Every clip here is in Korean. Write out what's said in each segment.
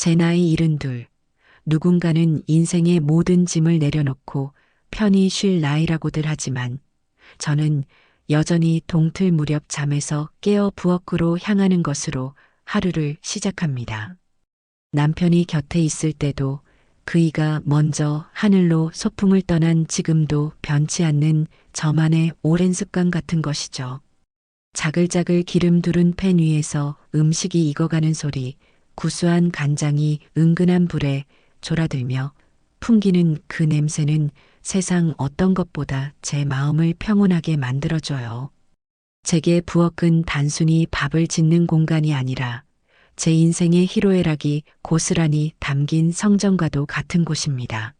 제 나이 72. 누군가는 인생의 모든 짐을 내려놓고 편히 쉴 나이라고들 하지만 저는 여전히 동틀 무렵 잠에서 깨어 부엌으로 향하는 것으로 하루를 시작합니다. 남편이 곁에 있을 때도 그이가 먼저 하늘로 소풍을 떠난 지금도 변치 않는 저만의 오랜 습관 같은 것이죠. 자글자글 기름 두른 팬 위에서 음식이 익어가는 소리, 구수한 간장이 은근한 불에 졸아들며 풍기는 그 냄새는 세상 어떤 것보다 제 마음을 평온하게 만들어줘요. 제게 부엌은 단순히 밥을 짓는 공간이 아니라 제 인생의 희로애락이 고스란히 담긴 성전과도 같은 곳입니다.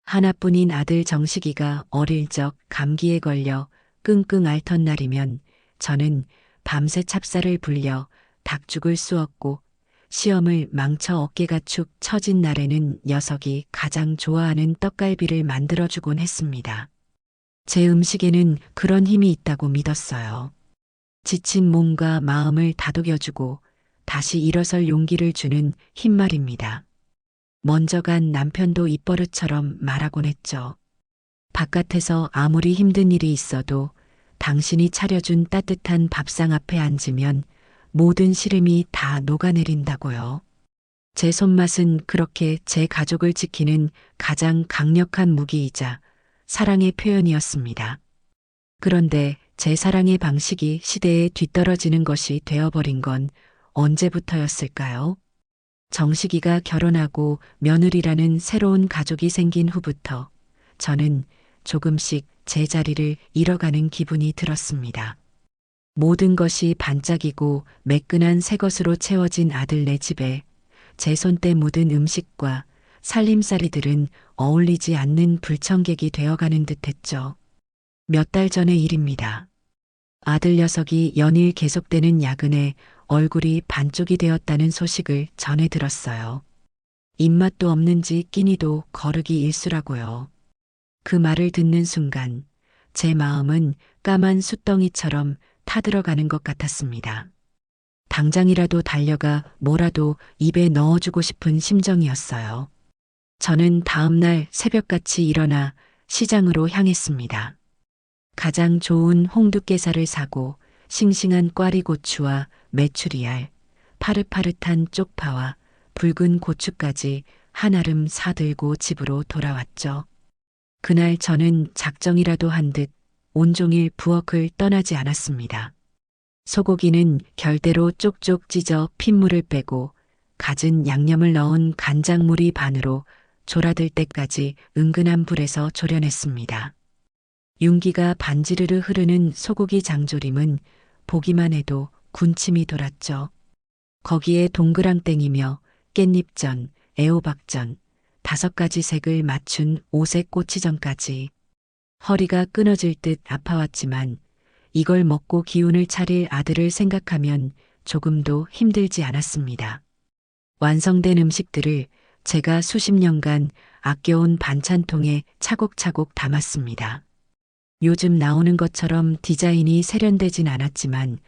하나뿐인 아들 정식이가 어릴 적 감기에 걸려 끙끙 앓던 날이면 저는 밤새 찹쌀을 불려 닭죽을 쑤었고 시험을 망쳐 어깨가 축 처진 날에는 녀석이 가장 좋아하는 떡갈비를 만들어주곤 했습니다. 제 음식에는 그런 힘이 있다고 믿었어요. 지친 몸과 마음을 다독여주고 다시 일어설 용기를 주는 힘 말입니다. 먼저 간 남편도 입버릇처럼 말하곤 했죠. 바깥에서 아무리 힘든 일이 있어도 당신이 차려준 따뜻한 밥상 앞에 앉으면 모든 시름이 다 녹아내린다고요. 제 손맛은 그렇게 제 가족을 지키는 가장 강력한 무기이자 사랑의 표현이었습니다. 그런데 제 사랑의 방식이 시대에 뒤떨어지는 것이 되어버린 건 언제부터였을까요? 정식이가 결혼하고 며느리라는 새로운 가족이 생긴 후부터 저는 조금씩 제 자리를 잃어가는 기분이 들었습니다. 모든 것이 반짝이고 매끈한 새 것으로 채워진 아들네 집에 제 손때 묻은 음식과 살림살이들은 어울리지 않는 불청객이 되어가는 듯했죠. 몇 달 전의 일입니다. 아들 녀석이 연일 계속되는 야근에 얼굴이 반쪽이 되었다는 소식을 전해 들었어요. 입맛도 없는지 끼니도 거르기 일수라고요. 그 말을 듣는 순간 제 마음은 까만 숫덩이처럼 타들어가는 것 같았습니다. 당장이라도 달려가 뭐라도 입에 넣어주고 싶은 심정이었어요. 저는 다음 날 새벽같이 일어나 시장으로 향했습니다. 가장 좋은 홍두깨살을 사고 싱싱한 꽈리고추와 메추리알, 파릇파릇한 쪽파와 붉은 고추까지 한아름 사들고 집으로 돌아왔죠. 그날 저는 작정이라도 한 듯 온종일 부엌을 떠나지 않았습니다. 소고기는 결대로 쪽쪽 찢어 핏물을 빼고 갖은 양념을 넣은 간장물이 반으로 졸아들 때까지 은근한 불에서 졸여냈습니다. 윤기가 반지르르 흐르는 소고기 장조림은 보기만 해도 군침이 돌았죠. 거기에 동그랑땡이며 깻잎전, 애호박전, 5가지 색을 맞춘 오색 꼬치전까지 허리가 끊어질 듯 아파왔지만 이걸 먹고 기운을 차릴 아들을 생각하면 조금도 힘들지 않았습니다. 완성된 음식들을 제가 수십 년간 아껴온 반찬통에 차곡차곡 담았습니다. 요즘 나오는 것처럼 디자인이 세련되진 않았지만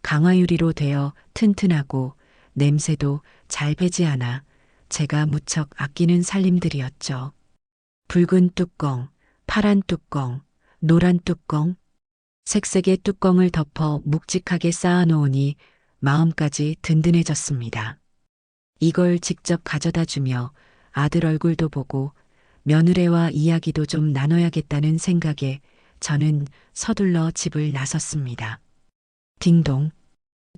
강화유리로 되어 튼튼하고 냄새도 잘 배지 않아 제가 무척 아끼는 살림들이었죠. 붉은 뚜껑, 파란 뚜껑, 노란 뚜껑, 색색의 뚜껑을 덮어 묵직하게 쌓아놓으니 마음까지 든든해졌습니다. 이걸 직접 가져다 주며 아들 얼굴도 보고 며느리와 이야기도 좀 나눠야겠다는 생각에 저는 서둘러 집을 나섰습니다. 딩동.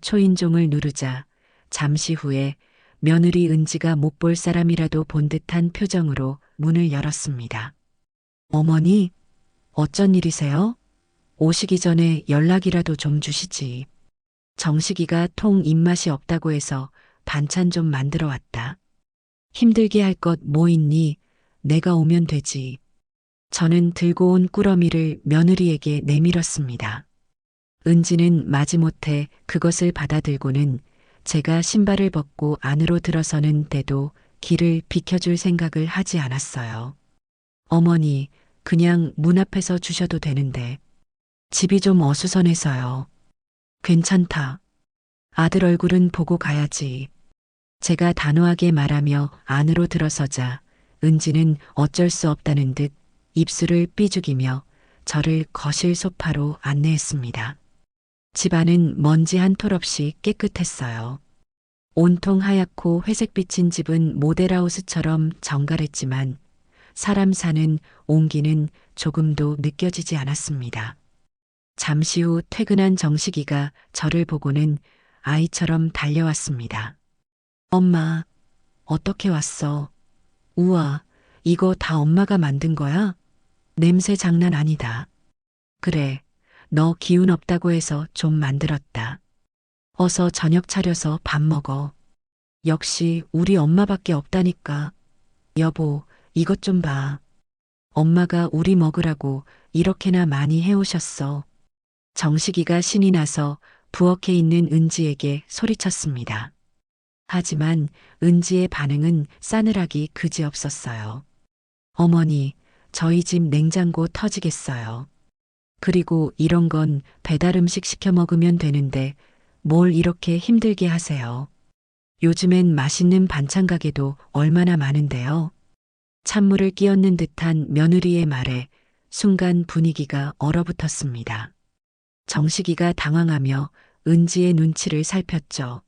초인종을 누르자 잠시 후에 며느리 은지가 못 볼 사람이라도 본 듯한 표정으로 문을 열었습니다. 어머니, 어쩐 일이세요? 오시기 전에 연락이라도 좀 주시지. 정식이가 통 입맛이 없다고 해서 반찬 좀 만들어 왔다. 힘들게 할 것 뭐 있니? 내가 오면 되지. 저는 들고 온 꾸러미를 며느리에게 내밀었습니다. 은지는 마지못해 그것을 받아들고는 제가 신발을 벗고 안으로 들어서는 때도 길을 비켜줄 생각을 하지 않았어요. 어머니, 그냥 문 앞에서 주셔도 되는데. 집이 좀 어수선해서요. 괜찮다. 아들 얼굴은 보고 가야지. 제가 단호하게 말하며 안으로 들어서자 은지는 어쩔 수 없다는 듯 입술을 삐죽이며 저를 거실 소파로 안내했습니다. 집안은 먼지 한 톨 없이 깨끗했어요. 온통 하얗고 회색 비친 집은 모델하우스처럼 정갈했지만 사람 사는 온기는 조금도 느껴지지 않았습니다. 잠시 후 퇴근한 정식이가 저를 보고는 아이처럼 달려왔습니다. 엄마, 어떻게 왔어? 우와, 이거 다 엄마가 만든 거야? 냄새 장난 아니다. 그래, 너 기운 없다고 해서 좀 만들었다. 어서 저녁 차려서 밥 먹어. 역시 우리 엄마밖에 없다니까. 여보, 이것 좀 봐. 엄마가 우리 먹으라고 이렇게나 많이 해오셨어. 정식이가 신이 나서 부엌에 있는 은지에게 소리쳤습니다. 하지만 은지의 반응은 싸늘하기 그지없었어요. 어머니, 저희 집 냉장고 터지겠어요. 그리고 이런 건 배달 음식 시켜 먹으면 되는데 뭘 이렇게 힘들게 하세요. 요즘엔 맛있는 반찬 가게도 얼마나 많은데요. 찬물을 끼얹는 듯한 며느리의 말에 순간 분위기가 얼어붙었습니다. 정식이가 당황하며 은지의 눈치를 살폈죠.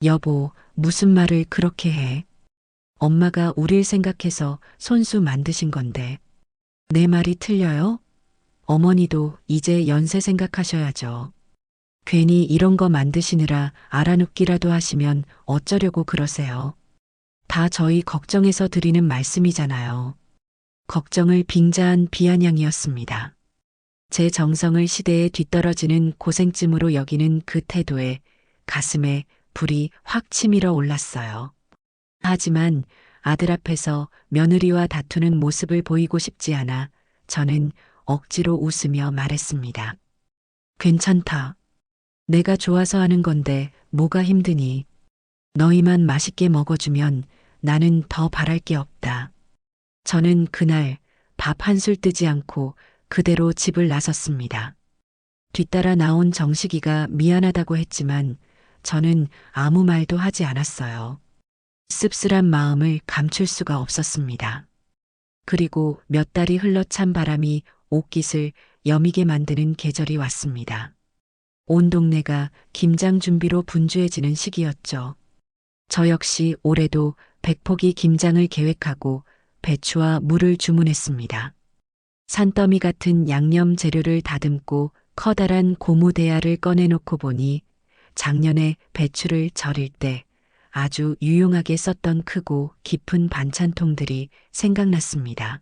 여보, 무슨 말을 그렇게 해? 엄마가 우릴 생각해서 손수 만드신 건데. 내 말이 틀려요? 어머니도 이제 연세 생각하셔야죠. 괜히 이런 거 만드시느라 알아눕기라도 하시면 어쩌려고 그러세요. 다 저희 걱정해서 드리는 말씀이잖아요. 걱정을 빙자한 비아냥이었습니다. 제 정성을 시대에 뒤떨어지는 고생쯤으로 여기는 그 태도에 가슴에 불이 확 치밀어 올랐어요. 하지만 아들 앞에서 며느리와 다투는 모습을 보이고 싶지 않아 저는 억지로 웃으며 말했습니다. 괜찮다. 내가 좋아서 하는 건데 뭐가 힘드니? 너희만 맛있게 먹어주면 나는 더 바랄 게 없다. 저는 그날 밥 한술 뜨지 않고 그대로 집을 나섰습니다. 뒤따라 나온 정식이가 미안하다고 했지만 저는 아무 말도 하지 않았어요. 씁쓸한 마음을 감출 수가 없었습니다. 그리고 몇 달이 흘러 찬 바람이 옷깃을 여미게 만드는 계절이 왔습니다. 온 동네가 김장 준비로 분주해지는 시기였죠. 저 역시 올해도 백포기 김장을 계획하고 배추와 물을 주문했습니다. 산더미 같은 양념 재료를 다듬고 커다란 고무 대야를 꺼내놓고 보니 작년에 배추를 절일 때 아주 유용하게 썼던 크고 깊은 반찬통들이 생각났습니다.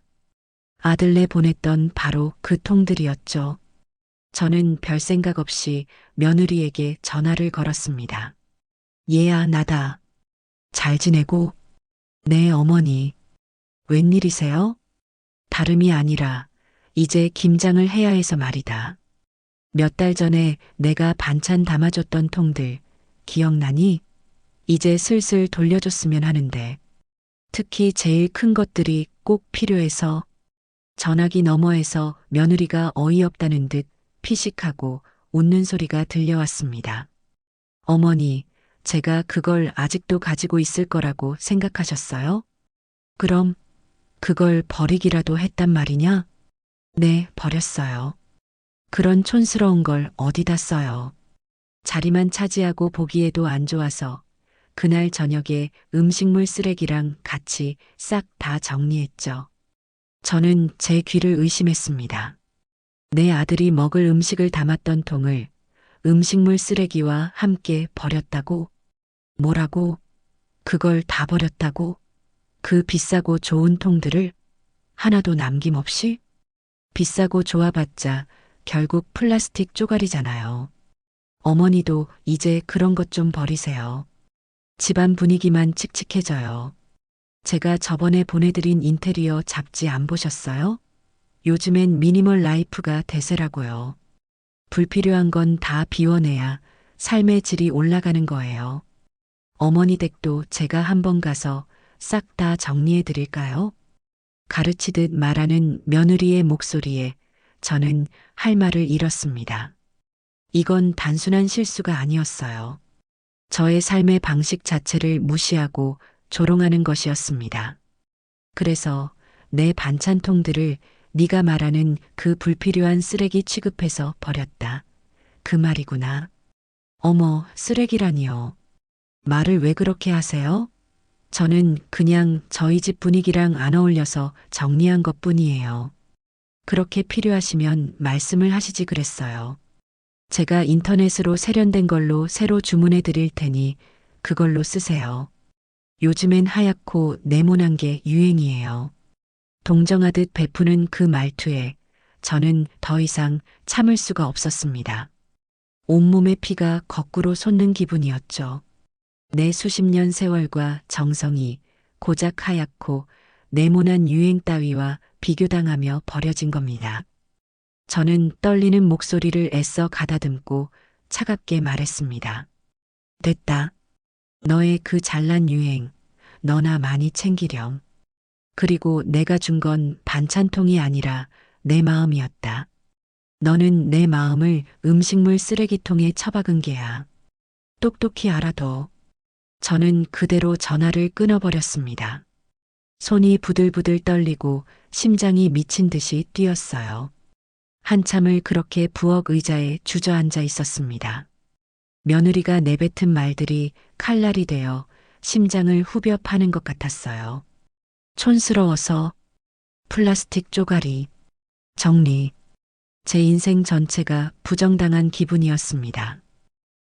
아들네 보냈던 바로 그 통들이었죠. 저는 별 생각 없이 며느리에게 전화를 걸었습니다. 얘야, 나다. 잘 지내고? 네, 어머니. 웬일이세요? 다름이 아니라 이제 김장을 해야 해서 말이다. 몇 달 전에 내가 반찬 담아줬던 통들 기억나니? 이제 슬슬 돌려줬으면 하는데 특히 제일 큰 것들이 꼭 필요해서. 전화기 너머에서 며느리가 어이없다는 듯 피식하고 웃는 소리가 들려왔습니다. 어머니, 제가 그걸 아직도 가지고 있을 거라고 생각하셨어요? 그럼 그걸 버리기라도 했단 말이냐? 네, 버렸어요. 그런 촌스러운 걸 어디다 써요. 자리만 차지하고 보기에도 안 좋아서 그날 저녁에 음식물 쓰레기랑 같이 싹 다 정리했죠. 저는 제 귀를 의심했습니다. 내 아들이 먹을 음식을 담았던 통을 음식물 쓰레기와 함께 버렸다고? 뭐라고? 그걸 다 버렸다고? 그 비싸고 좋은 통들을 하나도 남김없이? 비싸고 좋아봤자 결국 플라스틱 쪼가리잖아요. 어머니도 이제 그런 것 좀 버리세요. 집안 분위기만 칙칙해져요. 제가 저번에 보내드린 인테리어 잡지 안 보셨어요? 요즘엔 미니멀 라이프가 대세라고요. 불필요한 건 다 비워내야 삶의 질이 올라가는 거예요. 어머니 댁도 제가 한번 가서 싹 다 정리해 드릴까요? 가르치듯 말하는 며느리의 목소리에 저는 할 말을 잃었습니다. 이건 단순한 실수가 아니었어요. 저의 삶의 방식 자체를 무시하고 조롱하는 것이었습니다. 그래서 내 반찬통들을 네가 말하는 그 불필요한 쓰레기 취급해서 버렸다. 그 말이구나. 어머, 쓰레기라니요. 말을 왜 그렇게 하세요? 저는 그냥 저희 집 분위기랑 안 어울려서 정리한 것뿐이에요. 그렇게 필요하시면 말씀을 하시지 그랬어요. 제가 인터넷으로 세련된 걸로 새로 주문해 드릴 테니 그걸로 쓰세요. 요즘엔 하얗고 네모난 게 유행이에요. 동정하듯 베푸는 그 말투에 저는 더 이상 참을 수가 없었습니다. 온몸의 피가 거꾸로 솟는 기분이었죠. 내 수십 년 세월과 정성이 고작 하얗고 네모난 유행 따위와 비교당하며 버려진 겁니다. 저는 떨리는 목소리를 애써 가다듬고 차갑게 말했습니다. 됐다. 너의 그 잘난 유행, 너나 많이 챙기렴. 그리고 내가 준 건 반찬통이 아니라 내 마음이었다. 너는 내 마음을 음식물 쓰레기통에 처박은 게야. 똑똑히 알아둬. 저는 그대로 전화를 끊어버렸습니다. 손이 부들부들 떨리고 심장이 미친 듯이 뛰었어요. 한참을 그렇게 부엌 의자에 주저앉아 있었습니다. 며느리가 내뱉은 말들이 칼날이 되어 심장을 후벼 파는 것 같았어요. 촌스러워서, 플라스틱 쪼가리, 정리. 제 인생 전체가 부정당한 기분이었습니다.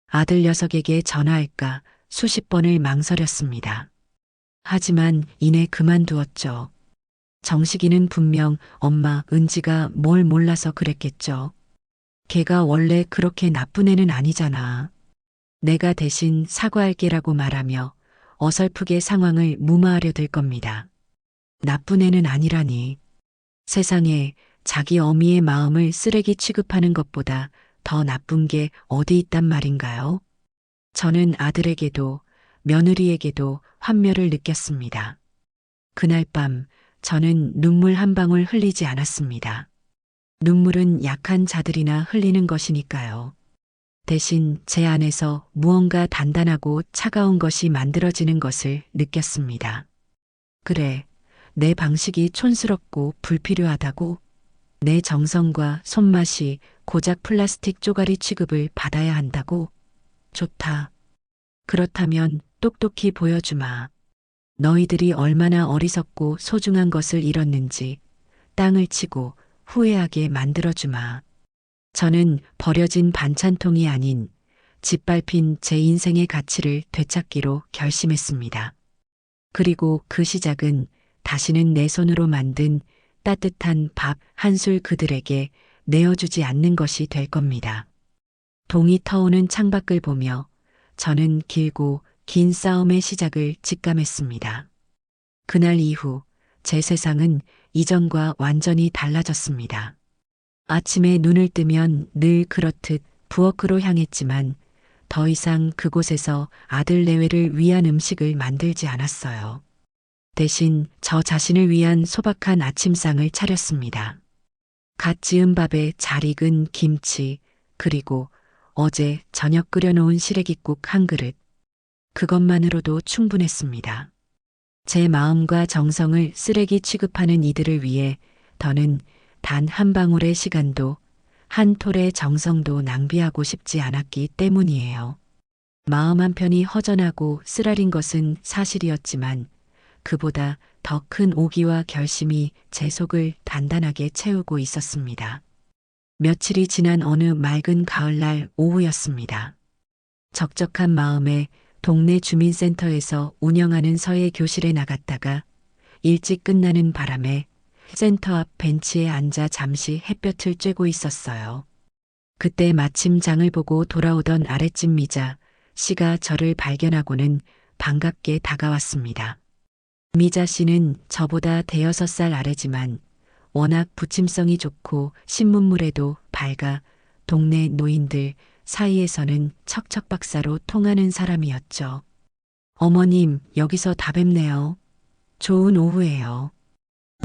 아들 녀석에게 전화할까 수십 번을 망설였습니다. 하지만 이내 그만두었죠. 정식이는 분명 엄마 은지가 뭘 몰라서 그랬겠죠. 걔가 원래 그렇게 나쁜 애는 아니잖아. 내가 대신 사과할게라고 말하며 어설프게 상황을 무마하려 들 겁니다. 나쁜 애는 아니라니. 세상에 자기 어미의 마음을 쓰레기 취급하는 것보다 더 나쁜 게 어디 있단 말인가요? 저는 아들에게도 며느리에게도 환멸을 느꼈습니다. 그날 밤 저는 눈물 한 방울 흘리지 않았습니다. 눈물은 약한 자들이나 흘리는 것이니까요. 대신 제 안에서 무언가 단단하고 차가운 것이 만들어지는 것을 느꼈습니다. 그래, 내 방식이 촌스럽고 불필요하다고? 내 정성과 손맛이 고작 플라스틱 쪼가리 취급을 받아야 한다고? 좋다. 그렇다면 똑똑히 보여주마. 너희들이 얼마나 어리석고 소중한 것을 잃었는지 땅을 치고 후회하게 만들어주마. 저는 버려진 반찬통이 아닌 짓밟힌 제 인생의 가치를 되찾기로 결심했습니다. 그리고 그 시작은 다시는 내 손으로 만든 따뜻한 밥 한 술 그들에게 내어주지 않는 것이 될 겁니다. 동이 터오는 창밖을 보며 저는 길고 긴 싸움의 시작을 직감했습니다. 그날 이후 제 세상은 이전과 완전히 달라졌습니다. 아침에 눈을 뜨면 늘 그렇듯 부엌으로 향했지만 더 이상 그곳에서 아들 내외를 위한 음식을 만들지 않았어요. 대신 저 자신을 위한 소박한 아침상을 차렸습니다. 갓 지은 밥에 잘 익은 김치, 그리고 어제 저녁 끓여놓은 시래기국 한 그릇. 그것만으로도 충분했습니다. 제 마음과 정성을 쓰레기 취급하는 이들을 위해 더는 단 한 방울의 시간도 한 톨의 정성도 낭비하고 싶지 않았기 때문이에요. 마음 한편이 허전하고 쓰라린 것은 사실이었지만 그보다 더 큰 오기와 결심이 제 속을 단단하게 채우고 있었습니다. 며칠이 지난 어느 맑은 가을날 오후였습니다. 적적한 마음에 동네 주민센터에서 운영하는 서예 교실에 나갔다가 일찍 끝나는 바람에 센터 앞 벤치에 앉아 잠시 햇볕을 쬐고 있었어요. 그때 마침 장을 보고 돌아오던 아랫집 미자 씨가 저를 발견하고는 반갑게 다가왔습니다. 미자 씨는 저보다 대여섯 살 아래지만 워낙 부침성이 좋고 신문물에도 밝아 동네 노인들 사이에서는 척척박사로 통하는 사람이었죠. 어머님, 여기서 다 뵙네요. 좋은 오후예요.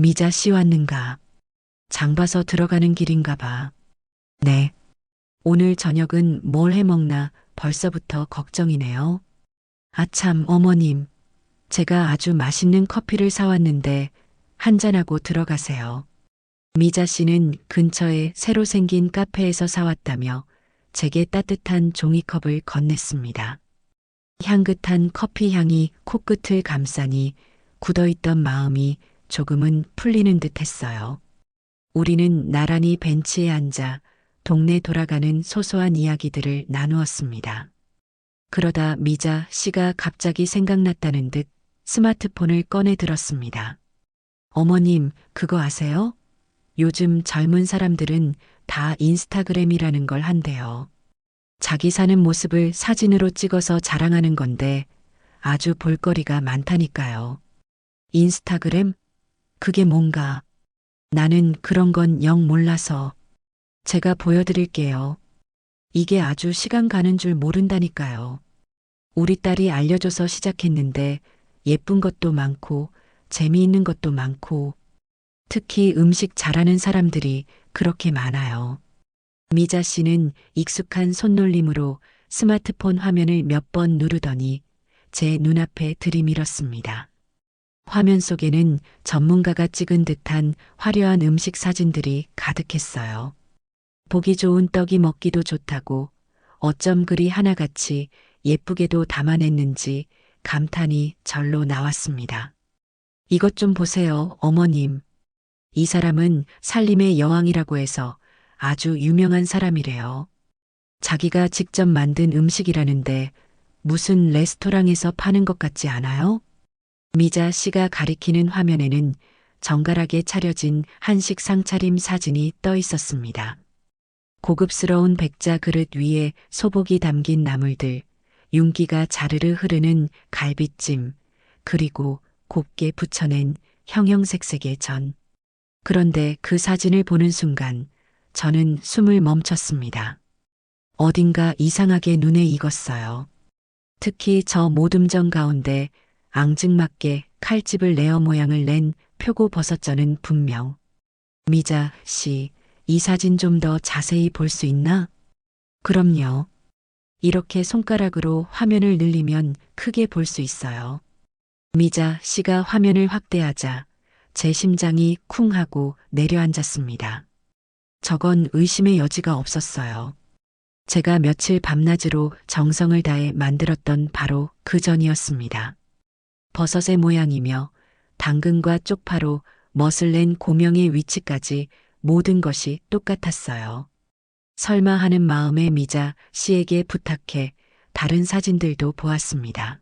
미자 씨 왔는가? 장 봐서 들어가는 길인가 봐. 네. 오늘 저녁은 뭘 해먹나 벌써부터 걱정이네요. 아참, 어머님. 제가 아주 맛있는 커피를 사왔는데 한잔하고 들어가세요. 미자 씨는 근처에 새로 생긴 카페에서 사왔다며 제게 따뜻한 종이컵을 건넸습니다. 향긋한 커피 향이 코끝을 감싸니 굳어있던 마음이 조금은 풀리는 듯 했어요. 우리는 나란히 벤치에 앉아 동네 돌아가는 소소한 이야기들을 나누었습니다. 그러다 미자 씨가 갑자기 생각났다는 듯 스마트폰을 꺼내 들었습니다. 어머님, 그거 아세요? 요즘 젊은 사람들은 다 인스타그램이라는 걸 한대요. 자기 사는 모습을 사진으로 찍어서 자랑하는 건데 아주 볼거리가 많다니까요. 인스타그램? 그게 뭔가? 나는 그런 건 영 몰라서. 제가 보여드릴게요. 이게 아주 시간 가는 줄 모른다니까요. 우리 딸이 알려줘서 시작했는데 예쁜 것도 많고 재미있는 것도 많고 특히 음식 잘하는 사람들이 그렇게 많아요. 미자 씨는 익숙한 손놀림으로 스마트폰 화면을 몇 번 누르더니 제 눈앞에 들이밀었습니다. 화면 속에는 전문가가 찍은 듯한 화려한 음식 사진들이 가득했어요. 보기 좋은 떡이 먹기도 좋다고 어쩜 그리 하나같이 예쁘게도 담아냈는지 감탄이 절로 나왔습니다. 이것 좀 보세요, 어머님. 이 사람은 살림의 여왕이라고 해서 아주 유명한 사람이래요. 자기가 직접 만든 음식이라는데 무슨 레스토랑에서 파는 것 같지 않아요? 미자 씨가 가리키는 화면에는 정갈하게 차려진 한식 상차림 사진이 떠 있었습니다. 고급스러운 백자 그릇 위에 소복이 담긴 나물들, 윤기가 자르르 흐르는 갈비찜, 그리고 곱게 부쳐낸 형형색색의 전. 그런데 그 사진을 보는 순간 저는 숨을 멈췄습니다. 어딘가 이상하게 눈에 익었어요. 특히 저 모듬전 가운데 앙증맞게 칼집을 내어 모양을 낸 표고버섯전은 분명. 미자 씨, 이 사진 좀 더 자세히 볼 수 있나? 그럼요. 이렇게 손가락으로 화면을 늘리면 크게 볼 수 있어요. 미자 씨가 화면을 확대하자 제 심장이 쿵 하고 내려앉았습니다. 저건 의심의 여지가 없었어요. 제가 며칠 밤낮으로 정성을 다해 만들었던 바로 그 전이었습니다. 버섯의 모양이며 당근과 쪽파로 멋을 낸 고명의 위치까지 모든 것이 똑같았어요. 설마 하는 마음에 미자 씨에게 부탁해 다른 사진들도 보았습니다.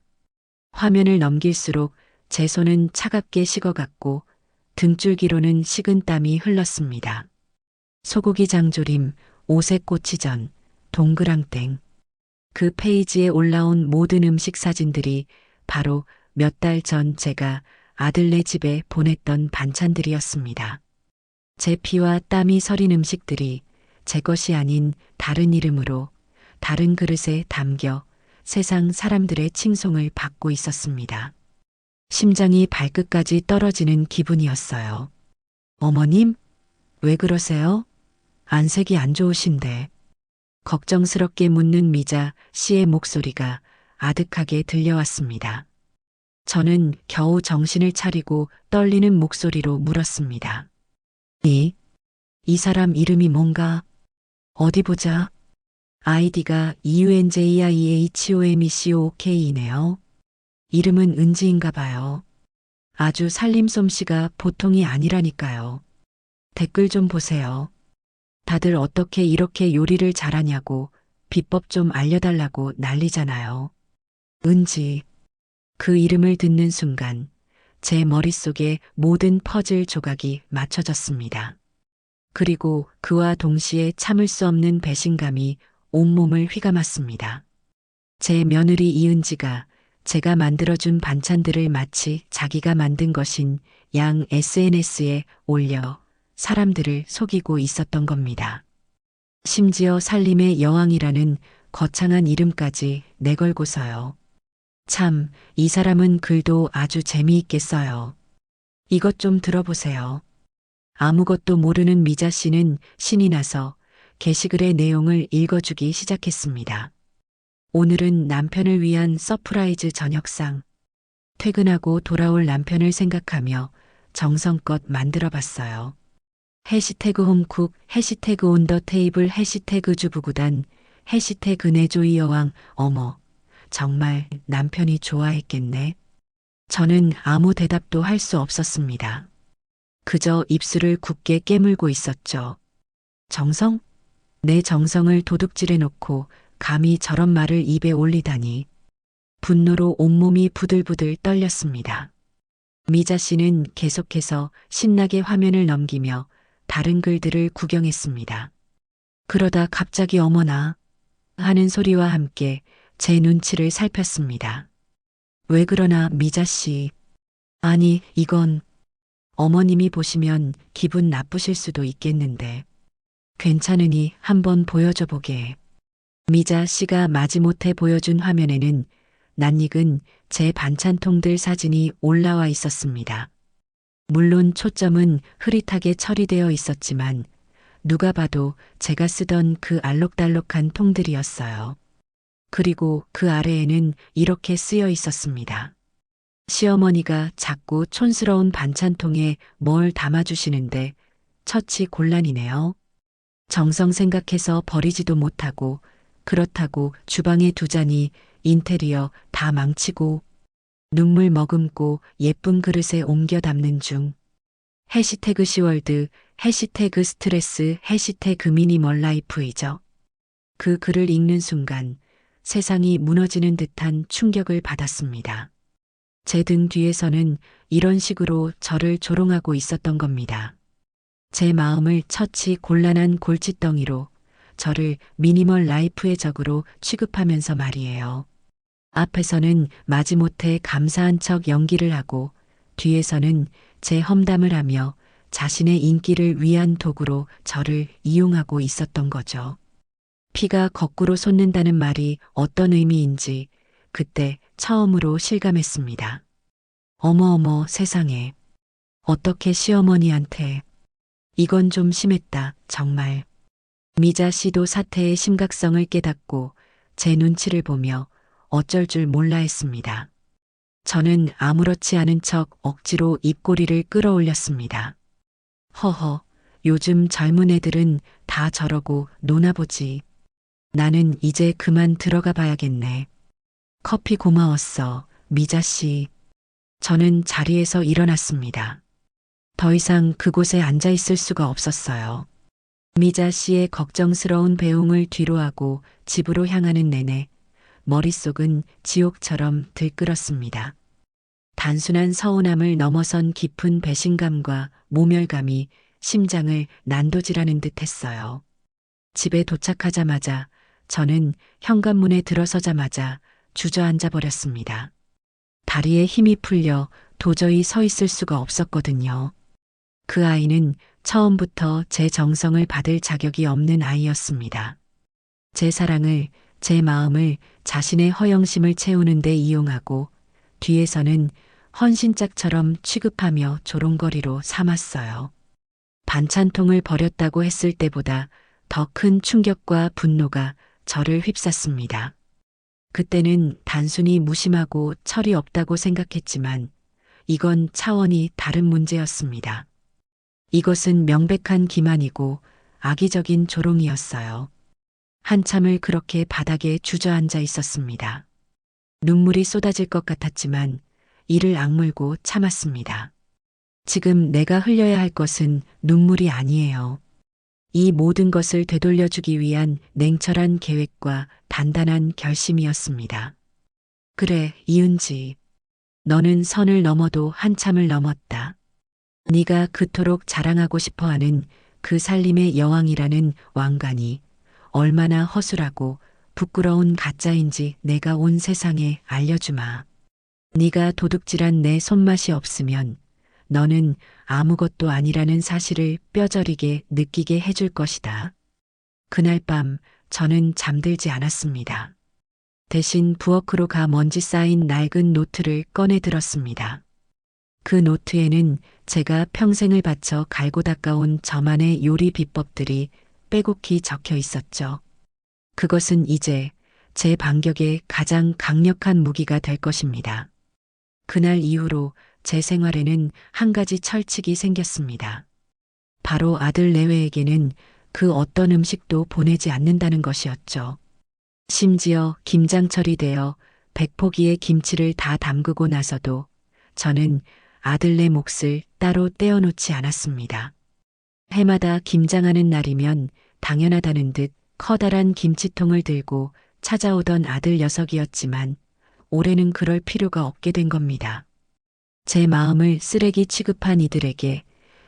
화면을 넘길수록 제 손은 차갑게 식어갔고 등줄기로는 식은 땀이 흘렀습니다. 소고기 장조림, 오색 꼬치전, 동그랑땡. 그 페이지에 올라온 모든 음식 사진들이 바로 몇 달 전 제가 아들네 집에 보냈던 반찬들이었습니다. 제 피와 땀이 서린 음식들이 제 것이 아닌 다른 이름으로 다른 그릇에 담겨 세상 사람들의 칭송을 받고 있었습니다. 심장이 발끝까지 떨어지는 기분이었어요. 어머님, 왜 그러세요? 안색이 안 좋으신데. 걱정스럽게 묻는 미자 씨의 목소리가 아득하게 들려왔습니다. 저는 겨우 정신을 차리고 떨리는 목소리로 물었습니다. 이 사람 이름이 뭔가? 어디 보자. 아이디가 EUNJIEHOMECOK이네요. 이름은 은지인가 봐요. 아주 살림솜씨가 보통이 아니라니까요. 댓글 좀 보세요. 다들 어떻게 이렇게 요리를 잘하냐고 비법 좀 알려달라고 난리잖아요. 은지. 그 이름을 듣는 순간 제 머릿속에 모든 퍼즐 조각이 맞춰졌습니다. 그리고 그와 동시에 참을 수 없는 배신감이 온몸을 휘감았습니다. 제 며느리 이은지가 제가 만들어준 반찬들을 마치 자기가 만든 것인 양 SNS에 올려 사람들을 속이고 있었던 겁니다. 심지어 살림의 여왕이라는 거창한 이름까지 내걸고서요. 참, 이 사람은 글도 아주 재미있게 써요. 이것 좀 들어보세요. 아무것도 모르는 미자 씨는 신이 나서 게시글의 내용을 읽어주기 시작했습니다. 오늘은 남편을 위한 서프라이즈 저녁상. 퇴근하고 돌아올 남편을 생각하며 정성껏 만들어 봤어요. 해시태그 홈쿡, 해시태그 온더 테이블, 해시태그 주부구단, 해시태그 내조이 여왕. 어머, 정말 남편이 좋아했겠네. 저는 아무 대답도 할 수 없었습니다. 그저 입술을 굳게 깨물고 있었죠. 정성? 내 정성을 도둑질해 놓고 감히 저런 말을 입에 올리다니. 분노로 온몸이 부들부들 떨렸습니다. 미자 씨는 계속해서 신나게 화면을 넘기며 다른 글들을 구경했습니다. 그러다 갑자기 어머나 하는 소리와 함께 제 눈치를 살폈습니다. 왜 그러나 미자 씨. 아니, 이건 어머님이 보시면 기분 나쁘실 수도 있겠는데. 괜찮으니 한번 보여줘 보게. 미자 씨가 마지못해 보여준 화면에는 낯익은 제 반찬통들 사진이 올라와 있었습니다. 물론 초점은 흐릿하게 처리되어 있었지만 누가 봐도 제가 쓰던 그 알록달록한 통들이었어요. 그리고 그 아래에는 이렇게 쓰여 있었습니다. 시어머니가 자꾸 촌스러운 반찬통에 뭘 담아주시는데 처치 곤란이네요. 정성 생각해서 버리지도 못하고 그렇다고 주방에 두자니 인테리어 다 망치고 눈물 머금고 예쁜 그릇에 옮겨 담는 중. 해시태그 시월드, 해시태그 스트레스, 해시태그 미니멀 라이프이죠. 그 글을 읽는 순간 세상이 무너지는 듯한 충격을 받았습니다. 제 등 뒤에서는 이런 식으로 저를 조롱하고 있었던 겁니다. 제 마음을 처치 곤란한 골칫덩이로 저를 미니멀 라이프의 적으로 취급하면서 말이에요. 앞에서는 마지못해 감사한 척 연기를 하고 뒤에서는 제 험담을 하며 자신의 인기를 위한 도구로 저를 이용하고 있었던 거죠. 피가 거꾸로 솟는다는 말이 어떤 의미인지 그때 처음으로 실감했습니다. 어머어머 세상에. 어떻게 시어머니한테. 이건 좀 심했다, 정말. 미자 씨도 사태의 심각성을 깨닫고 제 눈치를 보며 어쩔 줄 몰라 했습니다. 저는 아무렇지 않은 척 억지로 입꼬리를 끌어올렸습니다. 허허, 요즘 젊은 애들은 다 저러고 노나보지. 나는 이제 그만 들어가 봐야겠네. 커피 고마웠어, 미자 씨. 저는 자리에서 일어났습니다. 더 이상 그곳에 앉아 있을 수가 없었어요. 미자 씨의 걱정스러운 배웅을 뒤로하고 집으로 향하는 내내 머릿속은 지옥처럼 들끓었습니다. 단순한 서운함을 넘어선 깊은 배신감과 모멸감이 심장을 난도질하는 듯 했어요. 집에 도착하자마자 저는 현관문에 들어서자마자 주저앉아 버렸습니다. 다리에 힘이 풀려 도저히 서 있을 수가 없었거든요. 그 아이는 처음부터 제 정성을 받을 자격이 없는 아이였습니다. 제 사랑을, 제 마음을 자신의 허영심을 채우는 데 이용하고 뒤에서는 헌신짝처럼 취급하며 조롱거리로 삼았어요. 반찬통을 버렸다고 했을 때보다 더 큰 충격과 분노가 저를 휩쌌습니다. 그때는 단순히 무심하고 철이 없다고 생각했지만 이건 차원이 다른 문제였습니다. 이것은 명백한 기만이고 악의적인 조롱이었어요. 한참을 그렇게 바닥에 주저앉아 있었습니다. 눈물이 쏟아질 것 같았지만 이를 악물고 참았습니다. 지금 내가 흘려야 할 것은 눈물이 아니에요. 이 모든 것을 되돌려주기 위한 냉철한 계획과 단단한 결심이었습니다. 그래, 이은지. 너는 선을 넘어도 한참을 넘었다. 네가 그토록 자랑하고 싶어하는 그 살림의 여왕이라는 왕관이 얼마나 허술하고 부끄러운 가짜인지 내가 온 세상에 알려주마. 네가 도둑질한 내 손맛이 없으면 너는 아무것도 아니라는 사실을 뼈저리게 느끼게 해줄 것이다. 그날 밤 저는 잠들지 않았습니다. 대신 부엌으로 가 먼지 쌓인 낡은 노트를 꺼내 들었습니다. 그 노트에는 제가 평생을 바쳐 갈고 닦아온 저만의 요리 비법들이 빼곡히 적혀 있었죠. 그것은 이제 제 반격의 가장 강력한 무기가 될 것입니다. 그날 이후로 제 생활에는 한 가지 철칙이 생겼습니다. 바로 아들 내외에게는 그 어떤 음식도 보내지 않는다는 것이었죠. 심지어 김장철이 되어 백포기에 김치를 다 담그고 나서도 저는 아들네 몫을 따로 떼어놓지 않았습니다. 해마다 김장하는 날이면 당연하다는 듯 커다란 김치통을 들고 찾아오던 아들 녀석이었지만 올해는 그럴 필요가 없게 된 겁니다. 제 마음을 쓰레기 취급한 이들에게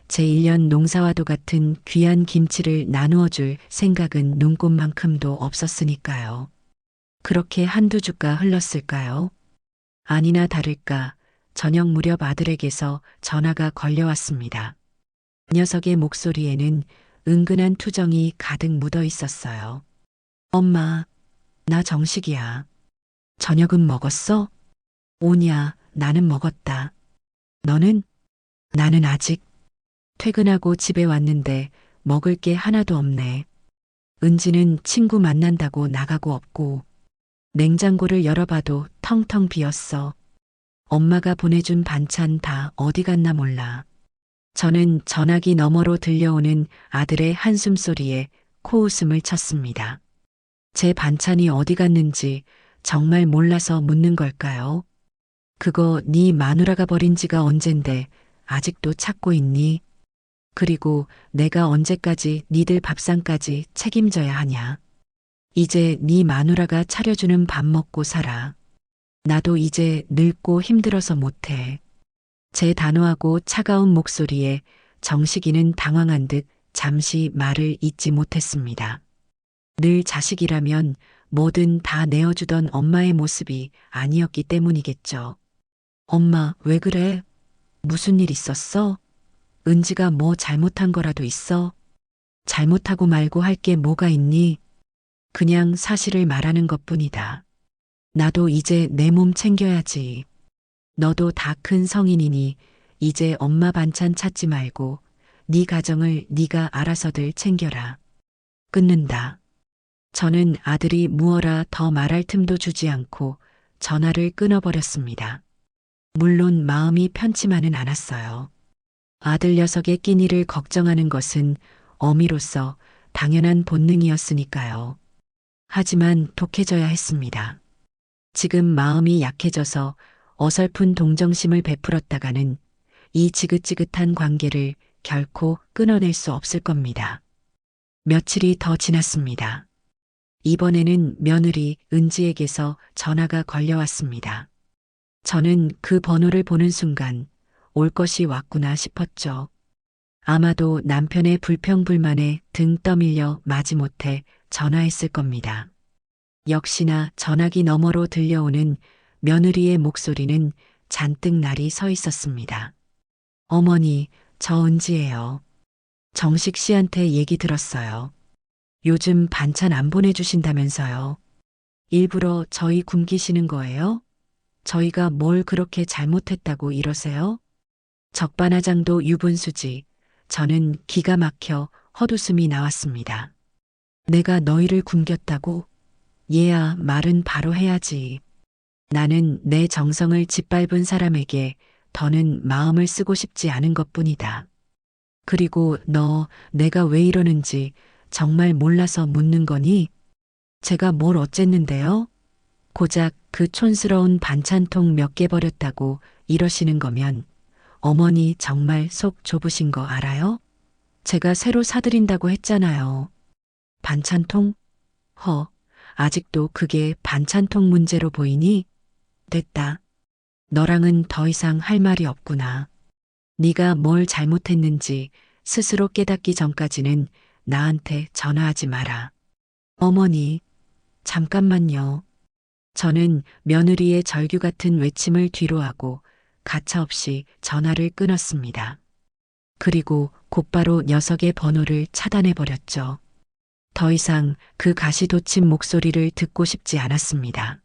제 1년 농사와도 같은 귀한 김치를 나누어 줄 생각은 눈꼽만큼도 없었으니까요. 그렇게 한두 주가 흘렀을까요? 아니나 다를까 저녁 무렵 아들에게서 전화가 걸려왔습니다. 녀석의 목소리에는 은근한 투정이 가득 묻어 있었어요. 엄마, 나 정식이야. 저녁은 먹었어? 오냐, 나는 먹었다. 너는? 나는 아직. 퇴근하고 집에 왔는데 먹을 게 하나도 없네. 은지는 친구 만난다고 나가고 없고, 냉장고를 열어봐도 텅텅 비었어. 엄마가 보내준 반찬 다 어디 갔나 몰라. 저는 전화기 너머로 들려오는 아들의 한숨소리에 코웃음을 쳤습니다. 제 반찬이 어디 갔는지 정말 몰라서 묻는 걸까요? 그거 네 마누라가 버린 지가 언젠데 아직도 찾고 있니? 그리고 내가 언제까지 니들 밥상까지 책임져야 하냐? 이제 네 마누라가 차려주는 밥 먹고 살아. 나도 이제 늙고 힘들어서 못해. 제 단호하고 차가운 목소리에 정식이는 당황한 듯 잠시 말을 잇지 못했습니다. 늘 자식이라면 뭐든 다 내어주던 엄마의 모습이 아니었기 때문이겠죠. 엄마, 왜 그래? 무슨 일 있었어? 은지가 뭐 잘못한 거라도 있어? 잘못하고 말고 할 게 뭐가 있니? 그냥 사실을 말하는 것뿐이다. 나도 이제 내 몸 챙겨야지. 너도 다 큰 성인이니 이제 엄마 반찬 찾지 말고 네 가정을 네가 알아서들 챙겨라. 끊는다. 저는 아들이 무어라 더 말할 틈도 주지 않고 전화를 끊어버렸습니다. 물론 마음이 편치만은 않았어요. 아들 녀석의 끼니를 걱정하는 것은 어미로서 당연한 본능이었으니까요. 하지만 독해져야 했습니다. 지금 마음이 약해져서 어설픈 동정심을 베풀었다가는 이 지긋지긋한 관계를 결코 끊어낼 수 없을 겁니다. 며칠이 더 지났습니다. 이번에는 며느리 은지에게서 전화가 걸려왔습니다. 저는 그 번호를 보는 순간 올 것이 왔구나 싶었죠. 아마도 남편의 불평불만에 등 떠밀려 마지못해 전화했을 겁니다. 역시나 전화기 너머로 들려오는 며느리의 목소리는 잔뜩 날이 서 있었습니다. 어머니, 저 은지예요. 정식 씨한테 얘기 들었어요. 요즘 반찬 안 보내주신다면서요. 일부러 저희 굶기시는 거예요? 저희가 뭘 그렇게 잘못했다고 이러세요? 적반하장도 유분수지. 저는 기가 막혀 헛웃음이 나왔습니다. 내가 너희를 굶겼다고? 얘야, 말은 바로 해야지. 나는 내 정성을 짓밟은 사람에게 더는 마음을 쓰고 싶지 않은 것뿐이다. 그리고 너, 내가 왜 이러는지 정말 몰라서 묻는 거니? 제가 뭘 어쨌는데요? 고작 그 촌스러운 반찬통 몇 개 버렸다고 이러시는 거면 어머니 정말 속 좁으신 거 알아요? 제가 새로 사드린다고 했잖아요. 반찬통? 아직도 그게 반찬통 문제로 보이니? 됐다. 너랑은 더 이상 할 말이 없구나. 네가 뭘 잘못했는지 스스로 깨닫기 전까지는 나한테 전화하지 마라. 어머니, 잠깐만요. 저는 며느리의 절규 같은 외침을 뒤로하고 가차없이 전화를 끊었습니다. 그리고 곧바로 녀석의 번호를 차단해버렸죠. 더 이상 그 가시돋친 목소리를 듣고 싶지 않았습니다.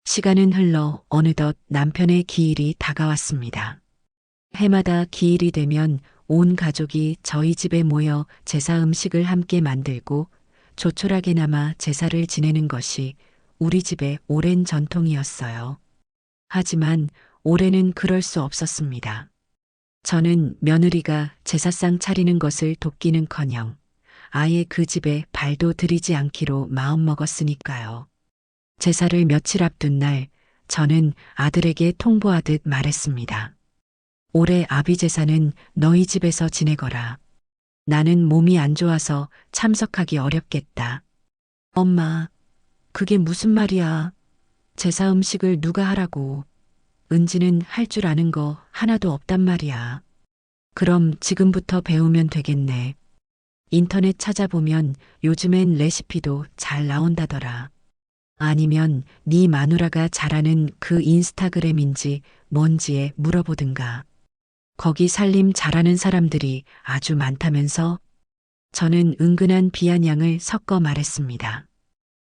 시간은 흘러 어느덧 남편의 기일이 다가왔습니다. 해마다 기일이 되면 온 가족이 저희 집에 모여 제사 음식을 함께 만들고 조촐하게나마 제사를 지내는 것이 우리 집의 오랜 전통이었어요. 하지만 올해는 그럴 수 없었습니다. 저는 며느리가 제사상 차리는 것을 돕기는커녕 아예 그 집에 발도 들이지 않기로 마음먹었으니까요. 제사를 며칠 앞둔 날 저는 아들에게 통보하듯 말했습니다. 올해 아비 제사는 너희 집에서 지내거라. 나는 몸이 안 좋아서 참석하기 어렵겠다. 엄마, 그게 무슨 말이야? 제사 음식을 누가 하라고. 은지는 할 줄 아는 거 하나도 없단 말이야. 그럼 지금부터 배우면 되겠네. 인터넷 찾아보면 요즘엔 레시피도 잘 나온다더라. 아니면 네 마누라가 잘하는 그 인스타그램인지 뭔지에 물어보든가. 거기 살림 잘하는 사람들이 아주 많다면서? 저는 은근한 비아냥을 섞어 말했습니다.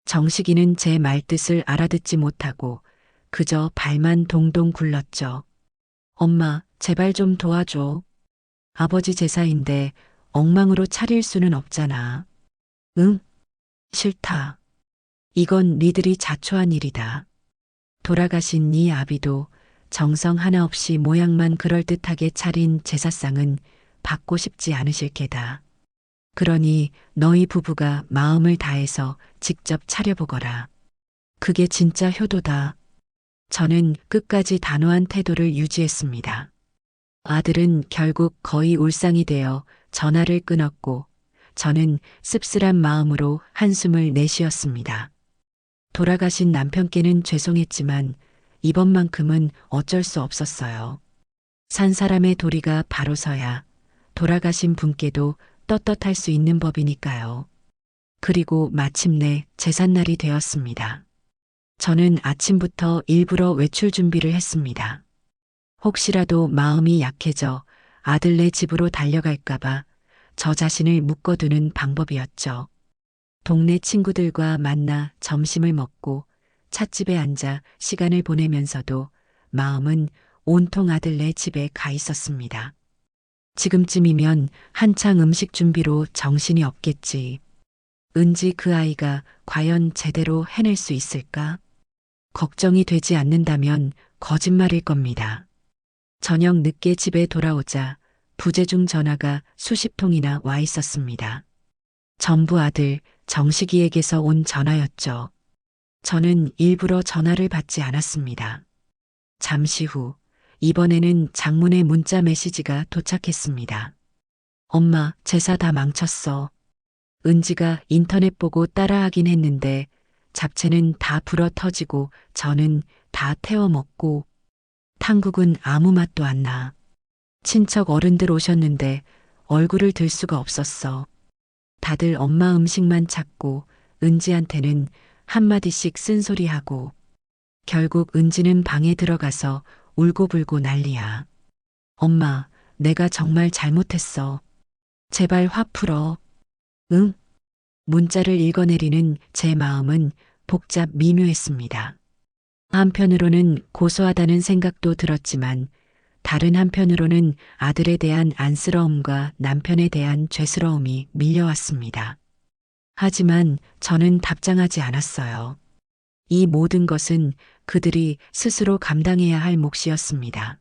정식이는 제 말뜻을 알아듣지 못하고 그저 발만 동동 굴렀죠. 엄마, 제발 좀 도와줘. 아버지 제사인데 엉망으로 차릴 수는 없잖아. 응? 싫다. 이건 니들이 자초한 일이다. 돌아가신 네 아비도 정성 하나 없이 모양만 그럴듯하게 차린 제사상은 받고 싶지 않으실 게다. 그러니 너희 부부가 마음을 다해서 직접 차려보거라. 그게 진짜 효도다. 저는 끝까지 단호한 태도를 유지했습니다. 아들은 결국 거의 울상이 되어 전화를 끊었고 저는 씁쓸한 마음으로 한숨을 내쉬었습니다. 돌아가신 남편께는 죄송했지만 이번만큼은 어쩔 수 없었어요. 산 사람의 도리가 바로 서야 돌아가신 분께도 떳떳할 수 있는 법이니까요. 그리고 마침내 제삿날이 되었습니다. 저는 아침부터 일부러 외출 준비를 했습니다. 혹시라도 마음이 약해져 아들네 집으로 달려갈까봐 저 자신을 묶어두는 방법이었죠. 동네 친구들과 만나 점심을 먹고 찻집에 앉아 시간을 보내면서도 마음은 온통 아들네 집에 가 있었습니다. 지금쯤이면 한창 음식 준비로 정신이 없겠지. 은지 그 아이가 과연 제대로 해낼 수 있을까? 걱정이 되지 않는다면 거짓말일 겁니다. 저녁 늦게 집에 돌아오자 부재중 전화가 수십 통이나 와 있었습니다. 전부 아들 정식이에게서 온 전화였죠. 저는 일부러 전화를 받지 않았습니다. 잠시 후 이번에는 장문의 문자 메시지가 도착했습니다. 엄마, 제사 다 망쳤어. 은지가 인터넷 보고 따라하긴 했는데 잡채는 다 불어 터지고 저는 다 태워 먹고 탕국은 아무 맛도 안 나. 친척 어른들 오셨는데 얼굴을 들 수가 없었어. 다들 엄마 음식만 찾고 은지한테는 한마디씩 쓴소리하고 결국 은지는 방에 들어가서 울고불고 난리야. 엄마, 내가 정말 잘못했어. 제발 화 풀어. 응? 문자를 읽어내리는 제 마음은 복잡 미묘했습니다. 한편으로는 고소하다는 생각도 들었지만 다른 한편으로는 아들에 대한 안쓰러움과 남편에 대한 죄스러움이 밀려왔습니다. 하지만 저는 답장하지 않았어요. 이 모든 것은 그들이 스스로 감당해야 할 몫이었습니다.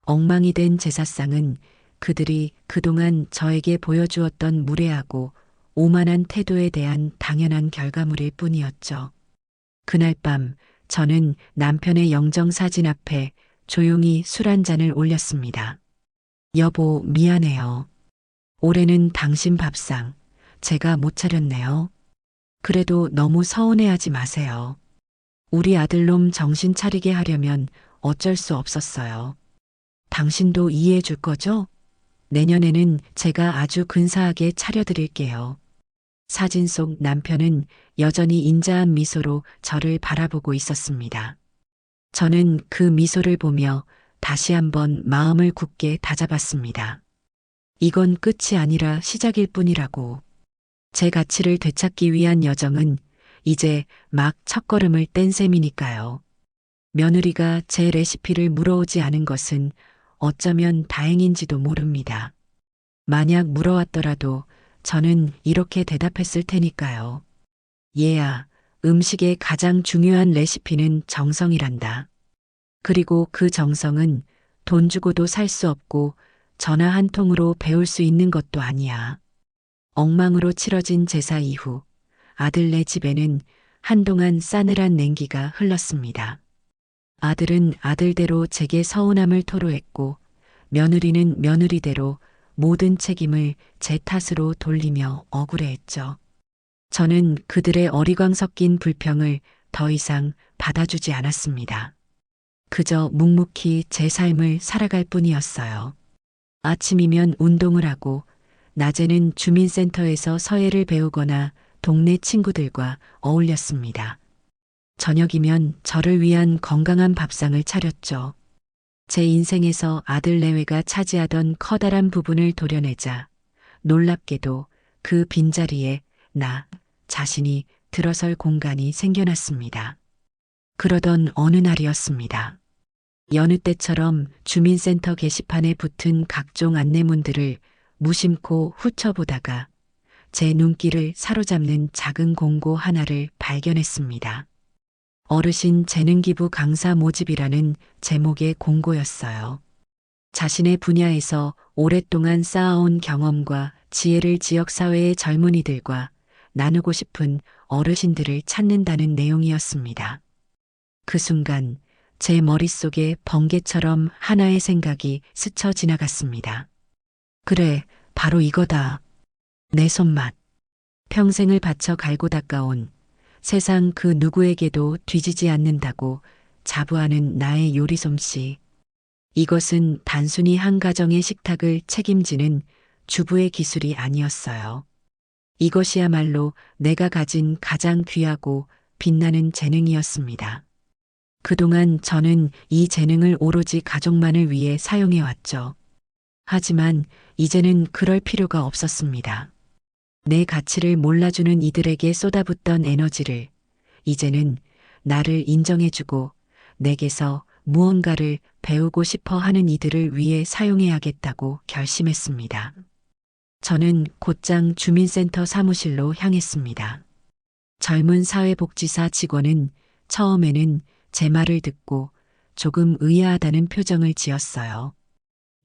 엉망이 된 제사상은 그들이 그동안 저에게 보여주었던 무례하고 오만한 태도에 대한 당연한 결과물일 뿐이었죠. 그날 밤 저는 남편의 영정사진 앞에 조용히 술 한 잔을 올렸습니다. 여보, 미안해요. 올해는 당신 밥상 제가 못 차렸네요. 그래도 너무 서운해하지 마세요. 우리 아들놈 정신 차리게 하려면 어쩔 수 없었어요. 당신도 이해해 줄 거죠? 내년에는 제가 아주 근사하게 차려드릴게요. 사진 속 남편은 여전히 인자한 미소로 저를 바라보고 있었습니다. 저는 그 미소를 보며 다시 한번 마음을 굳게 다잡았습니다. 이건 끝이 아니라 시작일 뿐이라고. 제 가치를 되찾기 위한 여정은 이제 막 첫걸음을 뗀 셈이니까요. 며느리가 제 레시피를 물어오지 않은 것은 어쩌면 다행인지도 모릅니다. 만약 물어왔더라도 저는 이렇게 대답했을 테니까요. 얘야, 음식의 가장 중요한 레시피는 정성이란다. 그리고 그 정성은 돈 주고도 살 수 없고 전화 한 통으로 배울 수 있는 것도 아니야. 엉망으로 치러진 제사 이후 아들네 집에는 한동안 싸늘한 냉기가 흘렀습니다. 아들은 아들대로 제게 서운함을 토로했고 며느리는 며느리대로 모든 책임을 제 탓으로 돌리며 억울해했죠. 저는 그들의 어리광 섞인 불평을 더 이상 받아주지 않았습니다. 그저 묵묵히 제 삶을 살아갈 뿐이었어요. 아침이면 운동을 하고 낮에는 주민센터에서 서예를 배우거나 동네 친구들과 어울렸습니다. 저녁이면 저를 위한 건강한 밥상을 차렸죠. 제 인생에서 아들 내외가 차지하던 커다란 부분을 도려내자 놀랍게도 그 빈자리에 나 자신이 들어설 공간이 생겨났습니다. 그러던 어느 날이었습니다. 여느 때처럼 주민센터 게시판에 붙은 각종 안내문들을 무심코 훑어보다가 제 눈길을 사로잡는 작은 공고 하나를 발견했습니다. 어르신 재능기부 강사 모집이라는 제목의 공고였어요. 자신의 분야에서 오랫동안 쌓아온 경험과 지혜를 지역사회의 젊은이들과 나누고 싶은 어르신들을 찾는다는 내용이었습니다. 그 순간 제 머릿속에 번개처럼 하나의 생각이 스쳐 지나갔습니다. 그래, 바로 이거다. 내 손맛. 평생을 바쳐 갈고 닦아온 세상 그 누구에게도 뒤지지 않는다고 자부하는 나의 요리 솜씨. 이것은 단순히 한 가정의 식탁을 책임지는 주부의 기술이 아니었어요. 이것이야말로 내가 가진 가장 귀하고 빛나는 재능이었습니다. 그동안 저는 이 재능을 오로지 가족만을 위해 사용해왔죠. 하지만 이제는 그럴 필요가 없었습니다. 내 가치를 몰라주는 이들에게 쏟아붓던 에너지를 이제는 나를 인정해주고 내게서 무언가를 배우고 싶어 하는 이들을 위해 사용해야겠다고 결심했습니다. 저는 곧장 주민센터 사무실로 향했습니다. 젊은 사회복지사 직원은 처음에는 제 말을 듣고 조금 의아하다는 표정을 지었어요.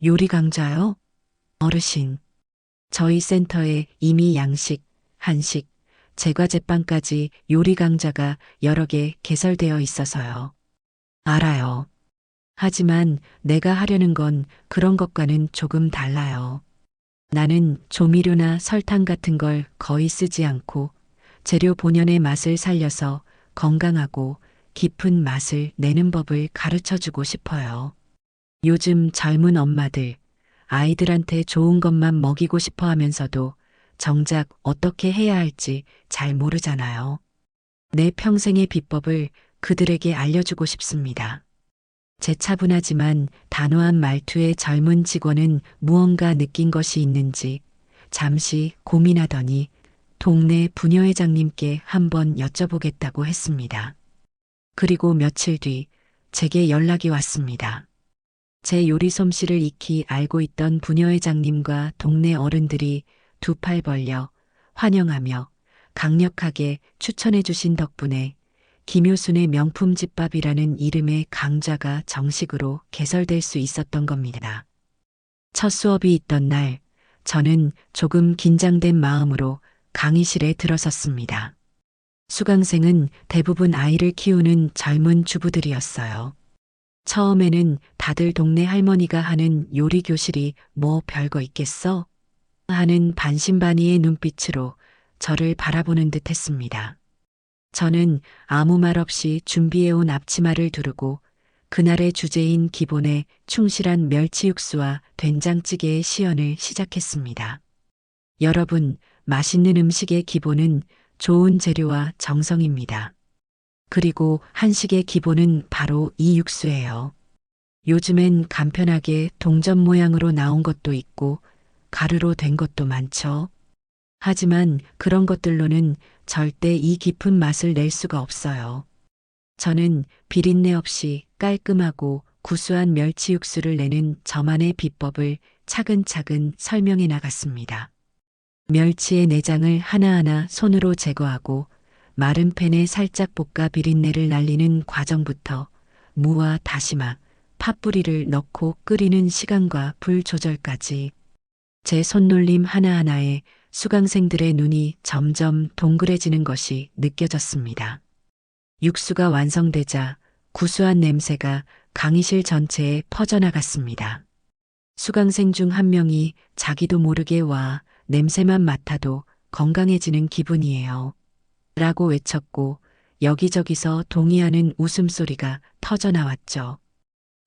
요리 강좌요? 어르신. 저희 센터에 이미 양식, 한식, 제과제빵까지 요리 강좌가 여러 개 개설되어 있어서요. 알아요. 하지만 내가 하려는 건 그런 것과는 조금 달라요. 나는 조미료나 설탕 같은 걸 거의 쓰지 않고 재료 본연의 맛을 살려서 건강하고 깊은 맛을 내는 법을 가르쳐 주고 싶어요. 요즘 젊은 엄마들, 아이들한테 좋은 것만 먹이고 싶어 하면서도 정작 어떻게 해야 할지 잘 모르잖아요. 내 평생의 비법을 그들에게 알려주고 싶습니다. 제 차분하지만 단호한 말투의 젊은 직원은 무언가 느낀 것이 있는지 잠시 고민하더니 동네 부녀회장님께 한번 여쭤보겠다고 했습니다. 그리고 며칠 뒤 제게 연락이 왔습니다. 제 요리 솜씨를 익히 알고 있던 부녀회장님과 동네 어른들이 두 팔 벌려 환영하며 강력하게 추천해 주신 덕분에 김효순의 명품 집밥이라는 이름의 강좌가 정식으로 개설될 수 있었던 겁니다. 첫 수업이 있던 날, 저는 조금 긴장된 마음으로 강의실에 들어섰습니다. 수강생은 대부분 아이를 키우는 젊은 주부들이었어요. 처음에는 다들 동네 할머니가 하는 요리 교실이 뭐 별거 있겠어? 하는 반신반의의 눈빛으로 저를 바라보는 듯 했습니다. 저는 아무 말 없이 준비해온 앞치마를 두르고 그날의 주제인 기본에 충실한 멸치 육수와 된장찌개의 시연을 시작했습니다. 여러분, 맛있는 음식의 기본은 좋은 재료와 정성입니다. 그리고 한식의 기본은 바로 이 육수예요. 요즘엔 간편하게 동전 모양으로 나온 것도 있고 가루로 된 것도 많죠. 하지만 그런 것들로는 절대 이 깊은 맛을 낼 수가 없어요. 저는 비린내 없이 깔끔하고 구수한 멸치 육수를 내는 저만의 비법을 차근차근 설명해 나갔습니다. 멸치의 내장을 하나하나 손으로 제거하고 마른 팬에 살짝 볶아 비린내를 날리는 과정부터 무와 다시마, 팥뿌리를 넣고 끓이는 시간과 불 조절까지 제 손놀림 하나하나에 수강생들의 눈이 점점 동그래지는 것이 느껴졌습니다. 육수가 완성되자 구수한 냄새가 강의실 전체에 퍼져나갔습니다. 수강생 중 한 명이 자기도 모르게 와 냄새만 맡아도 건강해지는 기분이에요. 라고 외쳤고 여기저기서 동의하는 웃음소리가 터져나왔죠.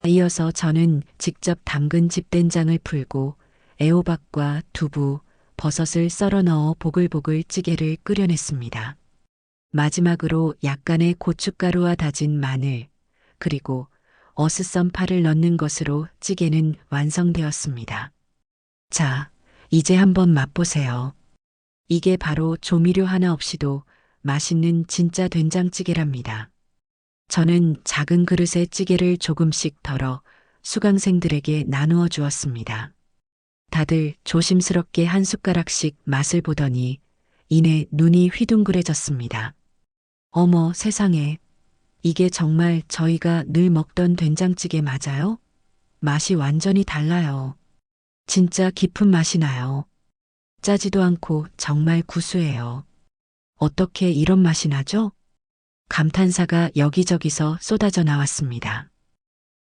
이어서 저는 직접 담근 집된장을 풀고 애호박과 두부, 버섯을 썰어 넣어 보글보글 찌개를 끓여냈습니다. 마지막으로 약간의 고춧가루와 다진 마늘, 그리고 어슷썬 파를 넣는 것으로 찌개는 완성되었습니다. 자, 이제 한번 맛보세요. 이게 바로 조미료 하나 없이도 맛있는 진짜 된장찌개랍니다. 저는 작은 그릇에 찌개를 조금씩 덜어 수강생들에게 나누어 주었습니다. 다들 조심스럽게 한 숟가락씩 맛을 보더니 이내 눈이 휘둥그레졌습니다. 어머 세상에, 이게 정말 저희가 늘 먹던 된장찌개 맞아요? 맛이 완전히 달라요. 진짜 깊은 맛이 나요. 짜지도 않고 정말 구수해요. 어떻게 이런 맛이 나죠? 감탄사가 여기저기서 쏟아져 나왔습니다.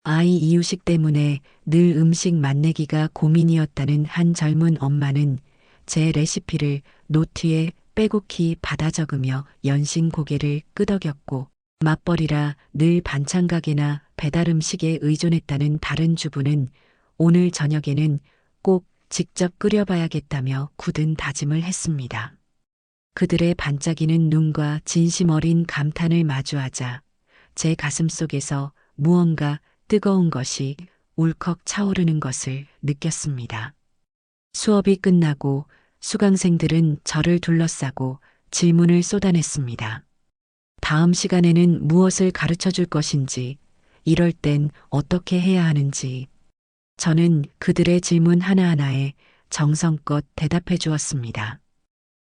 아이 이유식 때문에 늘 음식 맛내기가 고민이었다는 한 젊은 엄마는 제 레시피를 노트에 빼곡히 받아 적으며 연신 고개를 끄덕였고 맞벌이라 늘 반찬 가게나 배달 음식에 의존했다는 다른 주부는 오늘 저녁에는 꼭 직접 끓여봐야겠다며 굳은 다짐을 했습니다. 그들의 반짝이는 눈과 진심 어린 감탄을 마주하자 제 가슴속에서 무언가 뜨거운 것이 울컥 차오르는 것을 느꼈습니다. 수업이 끝나고 수강생들은 저를 둘러싸고 질문을 쏟아냈습니다. 다음 시간에는 무엇을 가르쳐 줄 것인지, 이럴 땐 어떻게 해야 하는지. 저는 그들의 질문 하나하나에 정성껏 대답해 주었습니다.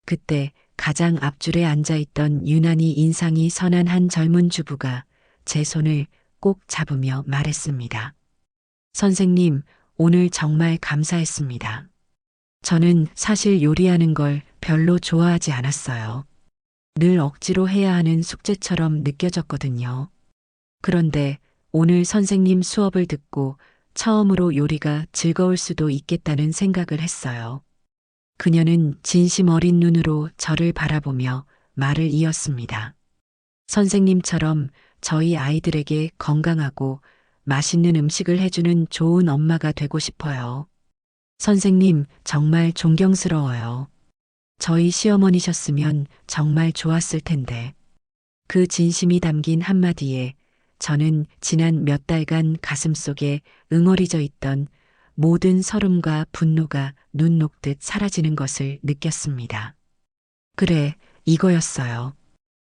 그때 가장 앞줄에 앉아 있던 유난히 인상이 선한 한 젊은 주부가 제 손을 꼭 잡으며 말했습니다. 선생님, 오늘 정말 감사했습니다. 저는 사실 요리하는 걸 별로 좋아하지 않았어요. 늘 억지로 해야 하는 숙제처럼 느껴졌거든요. 그런데 오늘 선생님 수업을 듣고 처음으로 요리가 즐거울 수도 있겠다는 생각을 했어요. 그녀는 진심 어린 눈으로 저를 바라보며 말을 이었습니다. 선생님처럼 저희 아이들에게 건강하고 맛있는 음식을 해주는 좋은 엄마가 되고 싶어요. 선생님, 정말 존경스러워요. 저희 시어머니셨으면 정말 좋았을 텐데. 그 진심이 담긴 한마디에 저는 지난 몇 달간 가슴속에 응어리져 있던 모든 서름과 분노가 눈 녹듯 사라지는 것을 느꼈습니다. 그래, 이거였어요.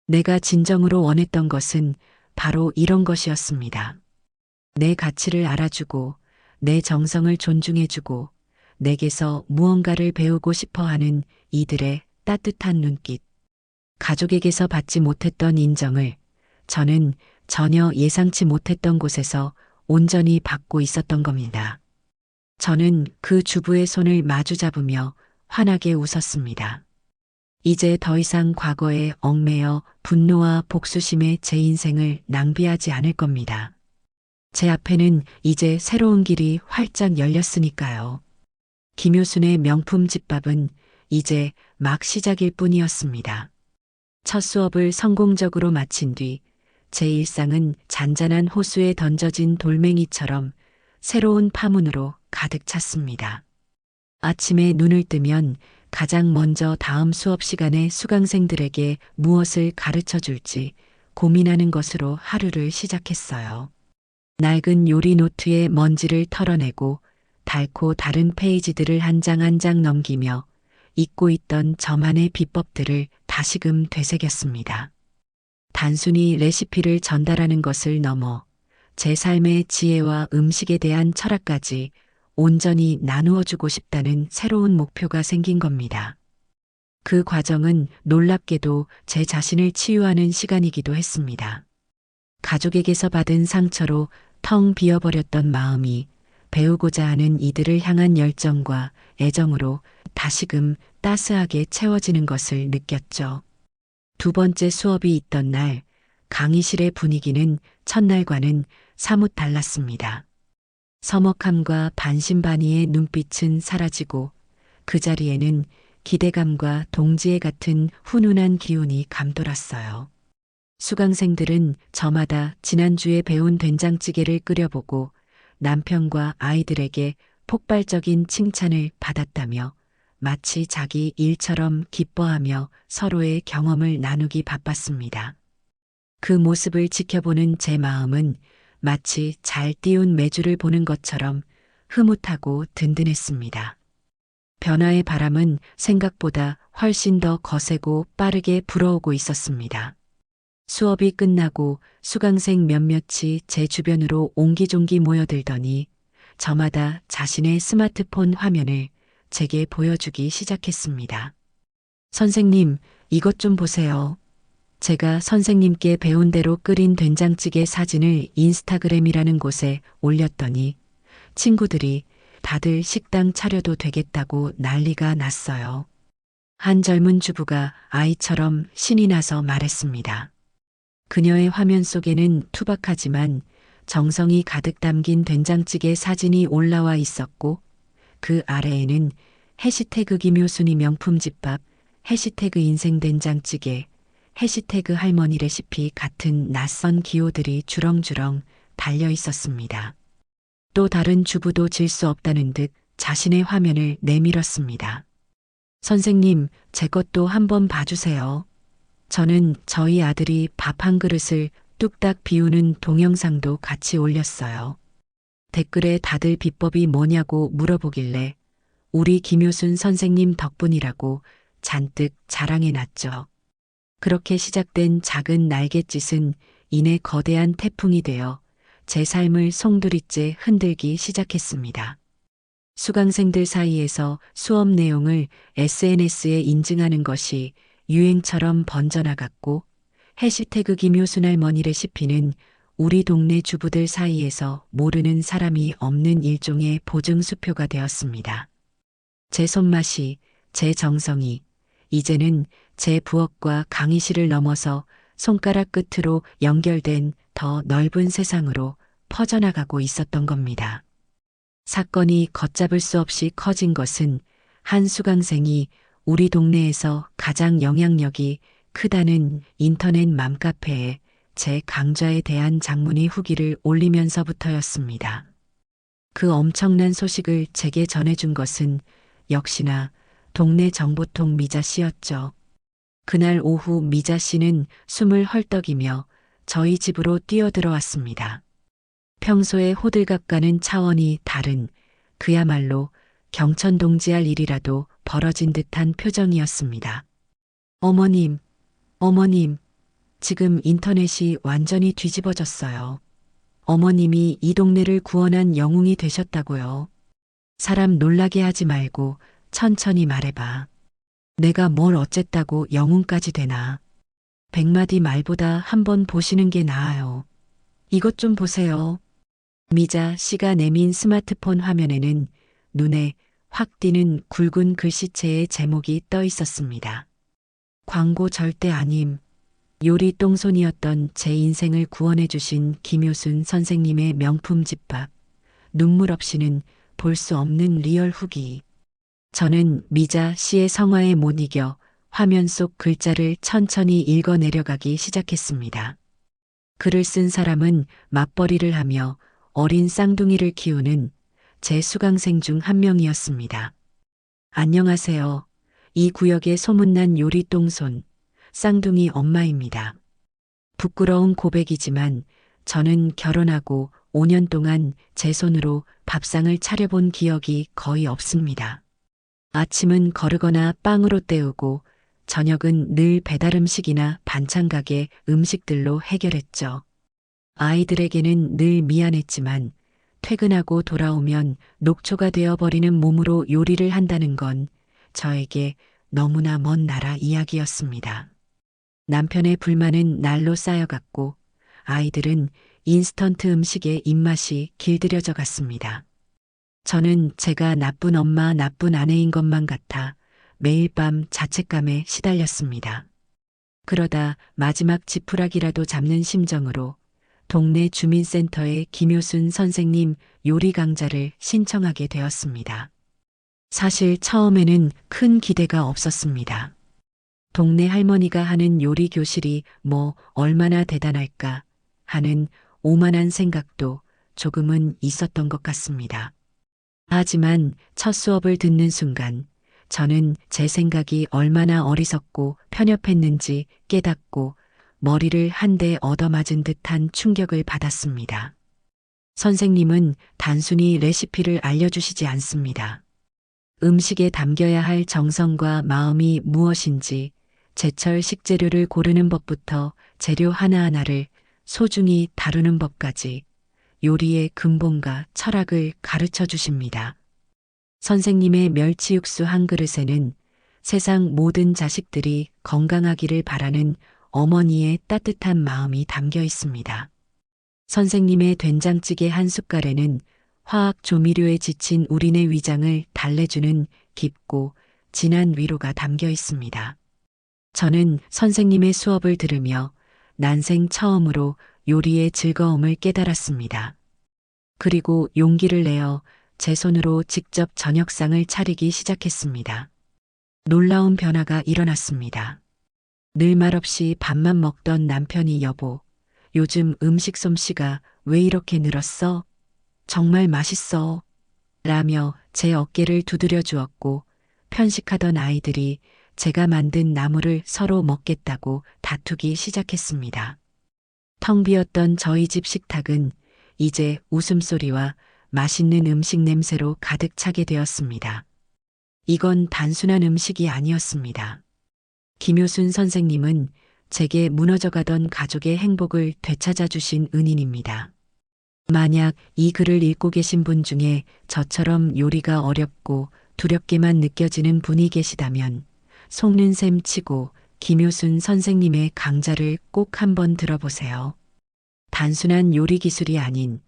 내가 진정으로 원했던 것은 바로 이런 것이었습니다. 내 가치를 알아주고, 내 정성을 존중해주고, 내게서 무언가를 배우고 싶어 하는 이들의 따뜻한 눈빛. 가족에게서 받지 못했던 인정을 저는 전혀 예상치 못했던 곳에서 온전히 받고 있었던 겁니다. 저는 그 주부의 손을 마주 잡으며 환하게 웃었습니다. 이제 더 이상 과거에 얽매여 분노와 복수심에 제 인생을 낭비하지 않을 겁니다. 제 앞에는 이제 새로운 길이 활짝 열렸으니까요. 김효순의 명품 집밥은 이제 막 시작일 뿐이었습니다. 첫 수업을 성공적으로 마친 뒤 제 일상은 잔잔한 호수에 던져진 돌멩이처럼 새로운 파문으로 가득 찼습니다. 아침에 눈을 뜨면 가장 먼저 다음 수업 시간에 수강생들에게 무엇을 가르쳐 줄지 고민하는 것으로 하루를 시작했어요. 낡은 요리 노트에 먼지를 털어내고 닳고 다른 페이지들을 한 장 한 장 넘기며 잊고 있던 저만의 비법들을 다시금 되새겼습니다. 단순히 레시피를 전달하는 것을 넘어 제 삶의 지혜와 음식에 대한 철학까지 온전히 나누어 주고 싶다는 새로운 목표가 생긴 겁니다. 그 과정은 놀랍게도 제 자신을 치유하는 시간이기도 했습니다. 가족에게서 받은 상처로 텅 비어버렸던 마음이 배우고자 하는 이들을 향한 열정과 애정으로 다시금 따스하게 채워지는 것을 느꼈죠. 두 번째 수업이 있던 날, 강의실의 분위기는 첫날과는 사뭇 달랐습니다. 서먹함과 반신반의의 눈빛은 사라지고 그 자리에는 기대감과 동지애 같은 훈훈한 기운이 감돌았어요. 수강생들은 저마다 지난주에 배운 된장찌개를 끓여보고 남편과 아이들에게 폭발적인 칭찬을 받았다며 마치 자기 일처럼 기뻐하며 서로의 경험을 나누기 바빴습니다. 그 모습을 지켜보는 제 마음은 마치 잘 띄운 메주를 보는 것처럼 흐뭇하고 든든했습니다. 변화의 바람은 생각보다 훨씬 더 거세고 빠르게 불어오고 있었습니다. 수업이 끝나고 수강생 몇몇이 제 주변으로 옹기종기 모여들더니 저마다 자신의 스마트폰 화면을 제게 보여주기 시작했습니다. 선생님, 이것 좀 보세요. 제가 선생님께 배운 대로 끓인 된장찌개 사진을 인스타그램이라는 곳에 올렸더니 친구들이 다들 식당 차려도 되겠다고 난리가 났어요. 한 젊은 주부가 아이처럼 신이 나서 말했습니다. 그녀의 화면 속에는 투박하지만 정성이 가득 담긴 된장찌개 사진이 올라와 있었고 그 아래에는 해시태그 김효순이 명품집밥, 해시태그 인생된장찌개, 해시태그 할머니 레시피 같은 낯선 기호들이 주렁주렁 달려 있었습니다. 또 다른 주부도 질 수 없다는 듯 자신의 화면을 내밀었습니다. 선생님, 제 것도 한번 봐주세요. 저는 저희 아들이 밥 한 그릇을 뚝딱 비우는 동영상도 같이 올렸어요. 댓글에 다들 비법이 뭐냐고 물어보길래 우리 김효순 선생님 덕분이라고 잔뜩 자랑해놨죠. 그렇게 시작된 작은 날갯짓은 이내 거대한 태풍이 되어 제 삶을 송두리째 흔들기 시작했습니다. 수강생들 사이에서 수업 내용을 SNS에 인증하는 것이 유행처럼 번져나갔고 해시태그 김효순 할머니 레시피는 우리 동네 주부들 사이에서 모르는 사람이 없는 일종의 보증수표가 되었습니다. 제 손맛이, 제 정성이 이제는 제 부엌과 강의실을 넘어서 손가락 끝으로 연결된 더 넓은 세상으로 퍼져나가고 있었던 겁니다. 사건이 걷잡을 수 없이 커진 것은 한 수강생이 우리 동네에서 가장 영향력이 크다는 인터넷 맘카페에 제 강좌에 대한 장문의 후기를 올리면서부터였습니다. 그 엄청난 소식을 제게 전해준 것은 역시나 동네 정보통 미자 씨였죠. 그날 오후 미자 씨는 숨을 헐떡이며 저희 집으로 뛰어들어왔습니다. 평소에 호들갑과는 차원이 다른 그야말로 경천동지할 일이라도 벌어진 듯한 표정이었습니다. 어머님, 어머님, 지금 인터넷이 완전히 뒤집어졌어요. 어머님이 이 동네를 구원한 영웅이 되셨다고요. 사람 놀라게 하지 말고 천천히 말해봐. 내가 뭘 어쨌다고 영웅까지 되나. 100마디 말보다 한번 보시는 게 나아요. 이것 좀 보세요. 미자 씨가 내민 스마트폰 화면에는 눈에 확 띄는 굵은 글씨체의 제목이 떠 있었습니다. 광고 절대 아님. 요리 똥손이었던 제 인생을 구원해 주신 김효순 선생님의 명품 집밥. 눈물 없이는 볼 수 없는 리얼 후기. 저는 미자 씨의 성화에 못 이겨 화면 속 글자를 천천히 읽어 내려가기 시작했습니다. 글을 쓴 사람은 맞벌이를 하며 어린 쌍둥이를 키우는 제 수강생 중 한 명이었습니다. 안녕하세요. 이 구역의 소문난 요리 똥손, 쌍둥이 엄마입니다. 부끄러운 고백이지만 저는 결혼하고 5년 동안 제 손으로 밥상을 차려본 기억이 거의 없습니다. 아침은 거르거나 빵으로 때우고 저녁은 늘 배달음식이나 반찬가게 음식들로 해결했죠. 아이들에게는 늘 미안했지만 퇴근하고 돌아오면 녹초가 되어버리는 몸으로 요리를 한다는 건 저에게 너무나 먼 나라 이야기였습니다. 남편의 불만은 날로 쌓여갔고 아이들은 인스턴트 음식에 입맛이 길들여져 갔습니다. 저는 제가 나쁜 엄마, 나쁜 아내인 것만 같아 매일 밤 자책감에 시달렸습니다. 그러다 마지막 지푸라기라도 잡는 심정으로 동네 주민센터에 김효순 선생님 요리 강좌를 신청하게 되었습니다. 사실 처음에는 큰 기대가 없었습니다. 동네 할머니가 하는 요리 교실이 뭐 얼마나 대단할까 하는 오만한 생각도 조금은 있었던 것 같습니다. 하지만 첫 수업을 듣는 순간 저는 제 생각이 얼마나 어리석고 편협했는지 깨닫고 머리를 한 대 얻어맞은 듯한 충격을 받았습니다. 선생님은 단순히 레시피를 알려주시지 않습니다. 음식에 담겨야 할 정성과 마음이 무엇인지 제철 식재료를 고르는 법부터 재료 하나하나를 소중히 다루는 법까지 요리의 근본과 철학을 가르쳐 주십니다. 선생님의 멸치 육수 한 그릇에는 세상 모든 자식들이 건강하기를 바라는 어머니의 따뜻한 마음이 담겨 있습니다. 선생님의 된장찌개 한 숟갈에는 화학 조미료에 지친 우리네 위장을 달래주는 깊고 진한 위로가 담겨 있습니다. 저는 선생님의 수업을 들으며 난생 처음으로 요리의 즐거움을 깨달았습니다. 그리고 용기를 내어 제 손으로 직접 저녁상을 차리기 시작했습니다. 놀라운 변화가 일어났습니다. 늘 말없이 밥만 먹던 남편이 여보, 요즘 음식 솜씨가 왜 이렇게 늘었어? 정말 맛있어. 라며 제 어깨를 두드려 주었고 편식하던 아이들이 제가 만든 나물을 서로 먹겠다고 다투기 시작했습니다. 텅 비었던 저희 집 식탁은 이제 웃음소리와 맛있는 음식 냄새로 가득 차게 되었습니다. 이건 단순한 음식이 아니었습니다. 김효순 선생님은 제게 무너져가던 가족의 행복을 되찾아 주신 은인입니다. 만약 이 글을 읽고 계신 분 중에 저처럼 요리가 어렵고 두렵게만 느껴지는 분이 계시다면 속는 셈 치고 김효순 선생님의 강좌를 꼭 한번 들어보세요. 단순한 요리 기술이 아닌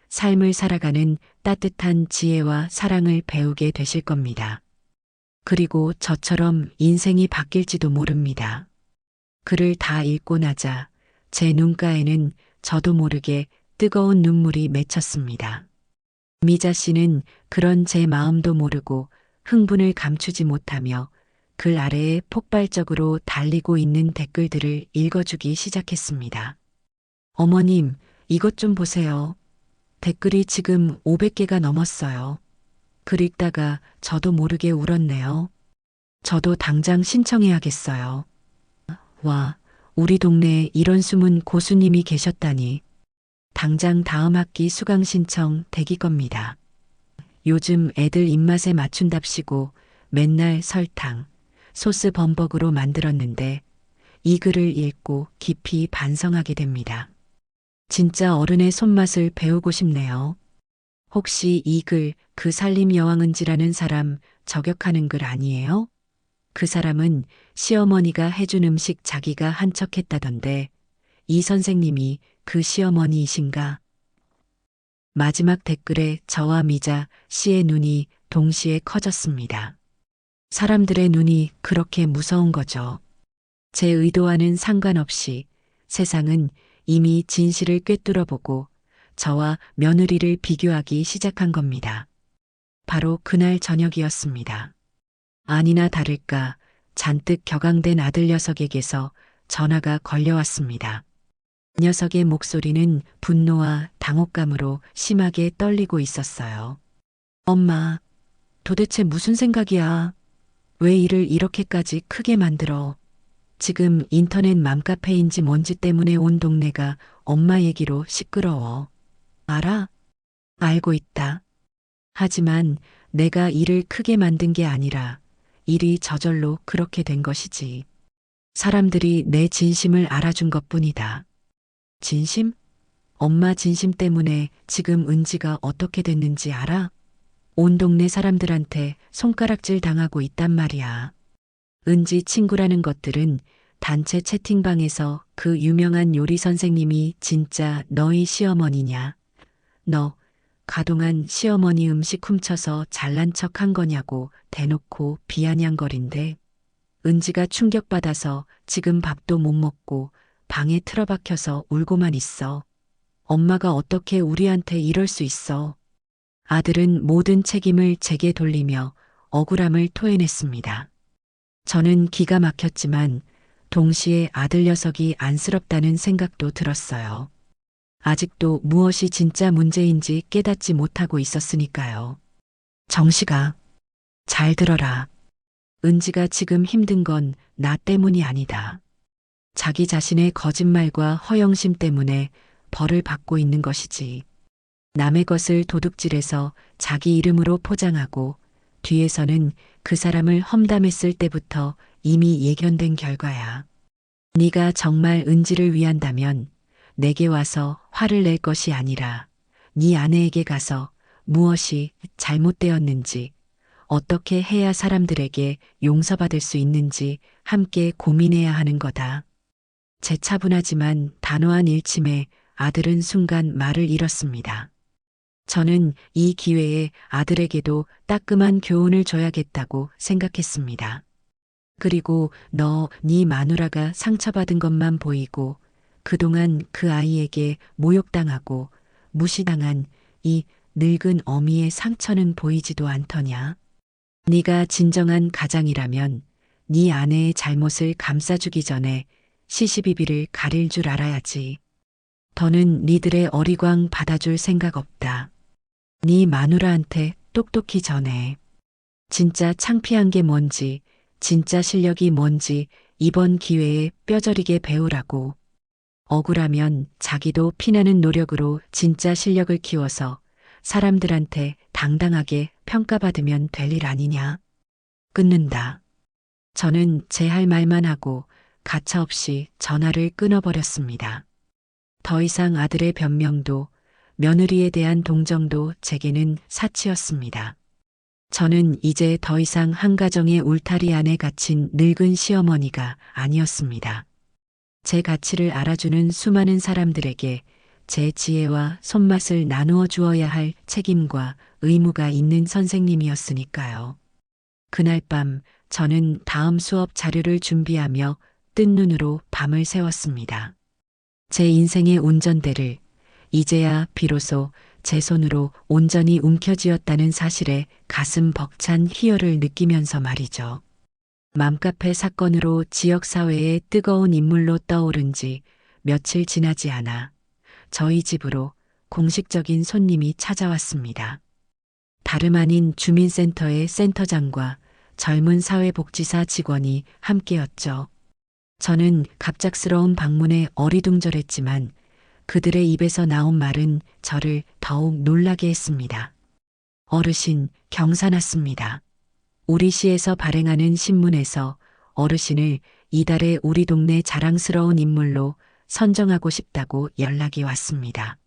삶을 살아가는 따뜻한 지혜와 사랑을 배우게 되실 겁니다. 그리고 저처럼 인생이 바뀔지도 모릅니다. 글을 다 읽고 나자 제 눈가에는 저도 모르게 뜨거운 눈물이 맺혔습니다. 미자 씨는 그런 제 마음도 모르고 흥분을 감추지 못하며 글 아래에 폭발적으로 달리고 있는 댓글들을 읽어주기 시작했습니다. 어머님, 이것 좀 보세요. 댓글이 지금 500개가 넘었어요. 글 읽다가 저도 모르게 울었네요. 저도 당장 신청해야겠어요. 와, 우리 동네에 이런 숨은 고수님이 계셨다니. 당장 다음 학기 수강 신청 대기 겁니다. 요즘 애들 입맛에 맞춘답시고 맨날 설탕, 소스 범벅으로 만들었는데 이 글을 읽고 깊이 반성하게 됩니다. 진짜 어른의 손맛을 배우고 싶네요. 혹시 이 글 그 살림 여왕은지라는 사람 저격하는 글 아니에요? 그 사람은 시어머니가 해준 음식 자기가 한 척 했다던데 이 선생님이 그 시어머니이신가? 마지막 댓글에 저와 미자 씨의 눈이 동시에 커졌습니다. 사람들의 눈이 그렇게 무서운 거죠. 제 의도와는 상관없이 세상은 이미 진실을 꿰뚫어보고 저와 며느리를 비교하기 시작한 겁니다. 바로 그날 저녁이었습니다. 아니나 다를까 잔뜩 격앙된 아들 녀석에게서 전화가 걸려왔습니다. 녀석의 목소리는 분노와 당혹감으로 심하게 떨리고 있었어요. 엄마, 도대체 무슨 생각이야? 왜 일을 이렇게까지 크게 만들어? 지금 인터넷 맘카페인지 뭔지 때문에 온 동네가 엄마 얘기로 시끄러워. 알아? 알고 있다. 하지만 내가 일을 크게 만든 게 아니라 일이 저절로 그렇게 된 것이지. 사람들이 내 진심을 알아준 것뿐이다. 진심? 엄마 진심 때문에 지금 은지가 어떻게 됐는지 알아? 온 동네 사람들한테 손가락질 당하고 있단 말이야. 은지 친구라는 것들은 단체 채팅방에서 그 유명한 요리 선생님이 진짜 너희 시어머니냐? 너 가동한 시어머니 음식 훔쳐서 잘난 척 한 거냐고 대놓고 비아냥거린대. 은지가 충격받아서 지금 밥도 못 먹고 방에 틀어박혀서 울고만 있어. 엄마가 어떻게 우리한테 이럴 수 있어. 아들은 모든 책임을 제게 돌리며 억울함을 토해냈습니다. 저는 기가 막혔지만 동시에 아들 녀석이 안쓰럽다는 생각도 들었어요. 아직도 무엇이 진짜 문제인지 깨닫지 못하고 있었으니까요. 정식아, 잘 들어라. 은지가 지금 힘든 건 나 때문이 아니다. 자기 자신의 거짓말과 허영심 때문에 벌을 받고 있는 것이지. 남의 것을 도둑질해서 자기 이름으로 포장하고 뒤에서는 그 사람을 험담했을 때부터 이미 예견된 결과야. 네가 정말 은지를 위한다면 내게 와서 화를 낼 것이 아니라 네 아내에게 가서 무엇이 잘못되었는지 어떻게 해야 사람들에게 용서받을 수 있는지 함께 고민해야 하는 거다. 제 차분하지만 단호한 일침에 아들은 순간 말을 잃었습니다. 저는 이 기회에 아들에게도 따끔한 교훈을 줘야겠다고 생각했습니다. 그리고 네 마누라가 상처받은 것만 보이고 그동안 그 아이에게 모욕당하고 무시당한 이 늙은 어미의 상처는 보이지도 않더냐? 네가 진정한 가장이라면 네 아내의 잘못을 감싸주기 전에 시시비비를 가릴 줄 알아야지. 더는 니들의 어리광 받아줄 생각 없다. 네 마누라한테 똑똑히 전해. 진짜 창피한 게 뭔지, 진짜 실력이 뭔지 이번 기회에 뼈저리게 배우라고. 억울하면 자기도 피나는 노력으로 진짜 실력을 키워서 사람들한테 당당하게 평가받으면 될 일 아니냐. 끊는다. 저는 제 할 말만 하고 가차없이 전화를 끊어버렸습니다. 더 이상 아들의 변명도 며느리에 대한 동정도 제게는 사치였습니다. 저는 이제 더 이상 한 가정의 울타리 안에 갇힌 늙은 시어머니가 아니었습니다. 제 가치를 알아주는 수많은 사람들에게 제 지혜와 손맛을 나누어 주어야 할 책임과 의무가 있는 선생님이었으니까요. 그날 밤 저는 다음 수업 자료를 준비하며 뜬 눈으로 밤을 새웠습니다. 제 인생의 운전대를 이제야 비로소 제 손으로 온전히 움켜쥐었다는 사실에 가슴 벅찬 희열을 느끼면서 말이죠. 맘카페 사건으로 지역사회의 뜨거운 인물로 떠오른 지 며칠 지나지 않아 저희 집으로 공식적인 손님이 찾아왔습니다. 다름 아닌 주민센터의 센터장과 젊은 사회복지사 직원이 함께였죠. 저는 갑작스러운 방문에 어리둥절했지만 그들의 입에서 나온 말은 저를 더욱 놀라게 했습니다. 어르신, 경사났습니다. 우리 시에서 발행하는 신문에서 어르신을 이달의 우리 동네 자랑스러운 인물로 선정하고 싶다고 연락이 왔습니다.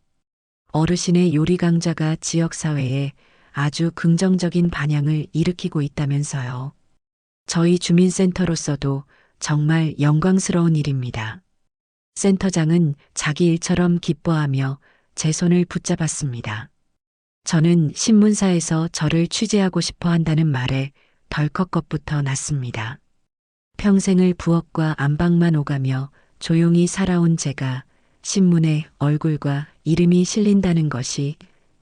어르신의 요리 강좌가 지역사회에 아주 긍정적인 반향을 일으키고 있다면서요. 저희 주민센터로서도 정말 영광스러운 일입니다. 센터장은 자기 일처럼 기뻐하며 제 손을 붙잡았습니다. 저는 신문사에서 저를 취재하고 싶어 한다는 말에 덜컥 겁부터 났습니다. 평생을 부엌과 안방만 오가며 조용히 살아온 제가 신문에 얼굴과 이름이 실린다는 것이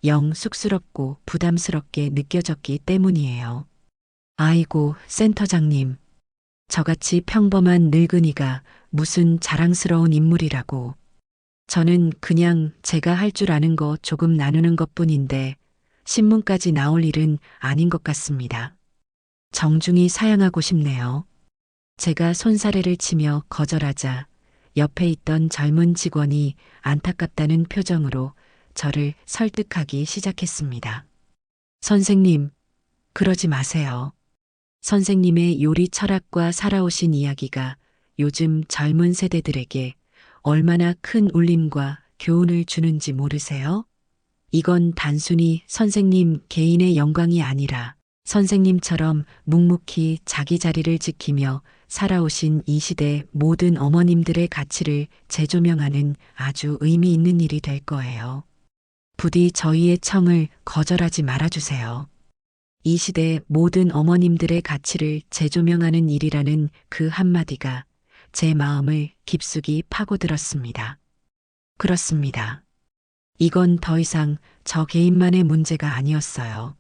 영 쑥스럽고 부담스럽게 느껴졌기 때문이에요. 아이고, 센터장님. 저같이 평범한 늙은이가 무슨 자랑스러운 인물이라고. 저는 그냥 제가 할 줄 아는 거 조금 나누는 것뿐인데 신문까지 나올 일은 아닌 것 같습니다. 정중히 사양하고 싶네요. 제가 손사래를 치며 거절하자 옆에 있던 젊은 직원이 안타깝다는 표정으로 저를 설득하기 시작했습니다. 선생님, 그러지 마세요. 선생님의 요리 철학과 살아오신 이야기가 요즘 젊은 세대들에게 얼마나 큰 울림과 교훈을 주는지 모르세요? 이건 단순히 선생님 개인의 영광이 아니라 선생님처럼 묵묵히 자기 자리를 지키며 살아오신 이 시대 모든 어머님들의 가치를 재조명하는 아주 의미 있는 일이 될 거예요. 부디 저희의 청을 거절하지 말아주세요. 이 시대 모든 어머님들의 가치를 재조명하는 일이라는 그 한마디가 제 마음을 깊숙이 파고들었습니다. 그렇습니다. 이건 더 이상 저 개인만의 문제가 아니었어요.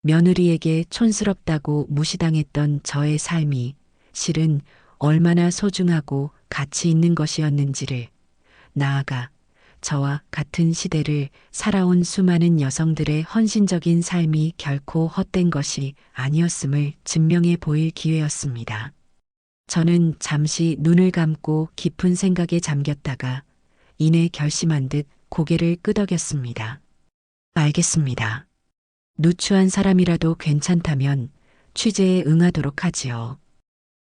며느리에게 촌스럽다고 무시당했던 저의 삶이 실은 얼마나 소중하고 가치 있는 것이었는지를, 나아가 저와 같은 시대를 살아온 수많은 여성들의 헌신적인 삶이 결코 헛된 것이 아니었음을 증명해 보일 기회였습니다. 저는 잠시 눈을 감고 깊은 생각에 잠겼다가 이내 결심한 듯 고개를 끄덕였습니다. 알겠습니다. 누추한 사람이라도 괜찮다면 취재에 응하도록 하지요.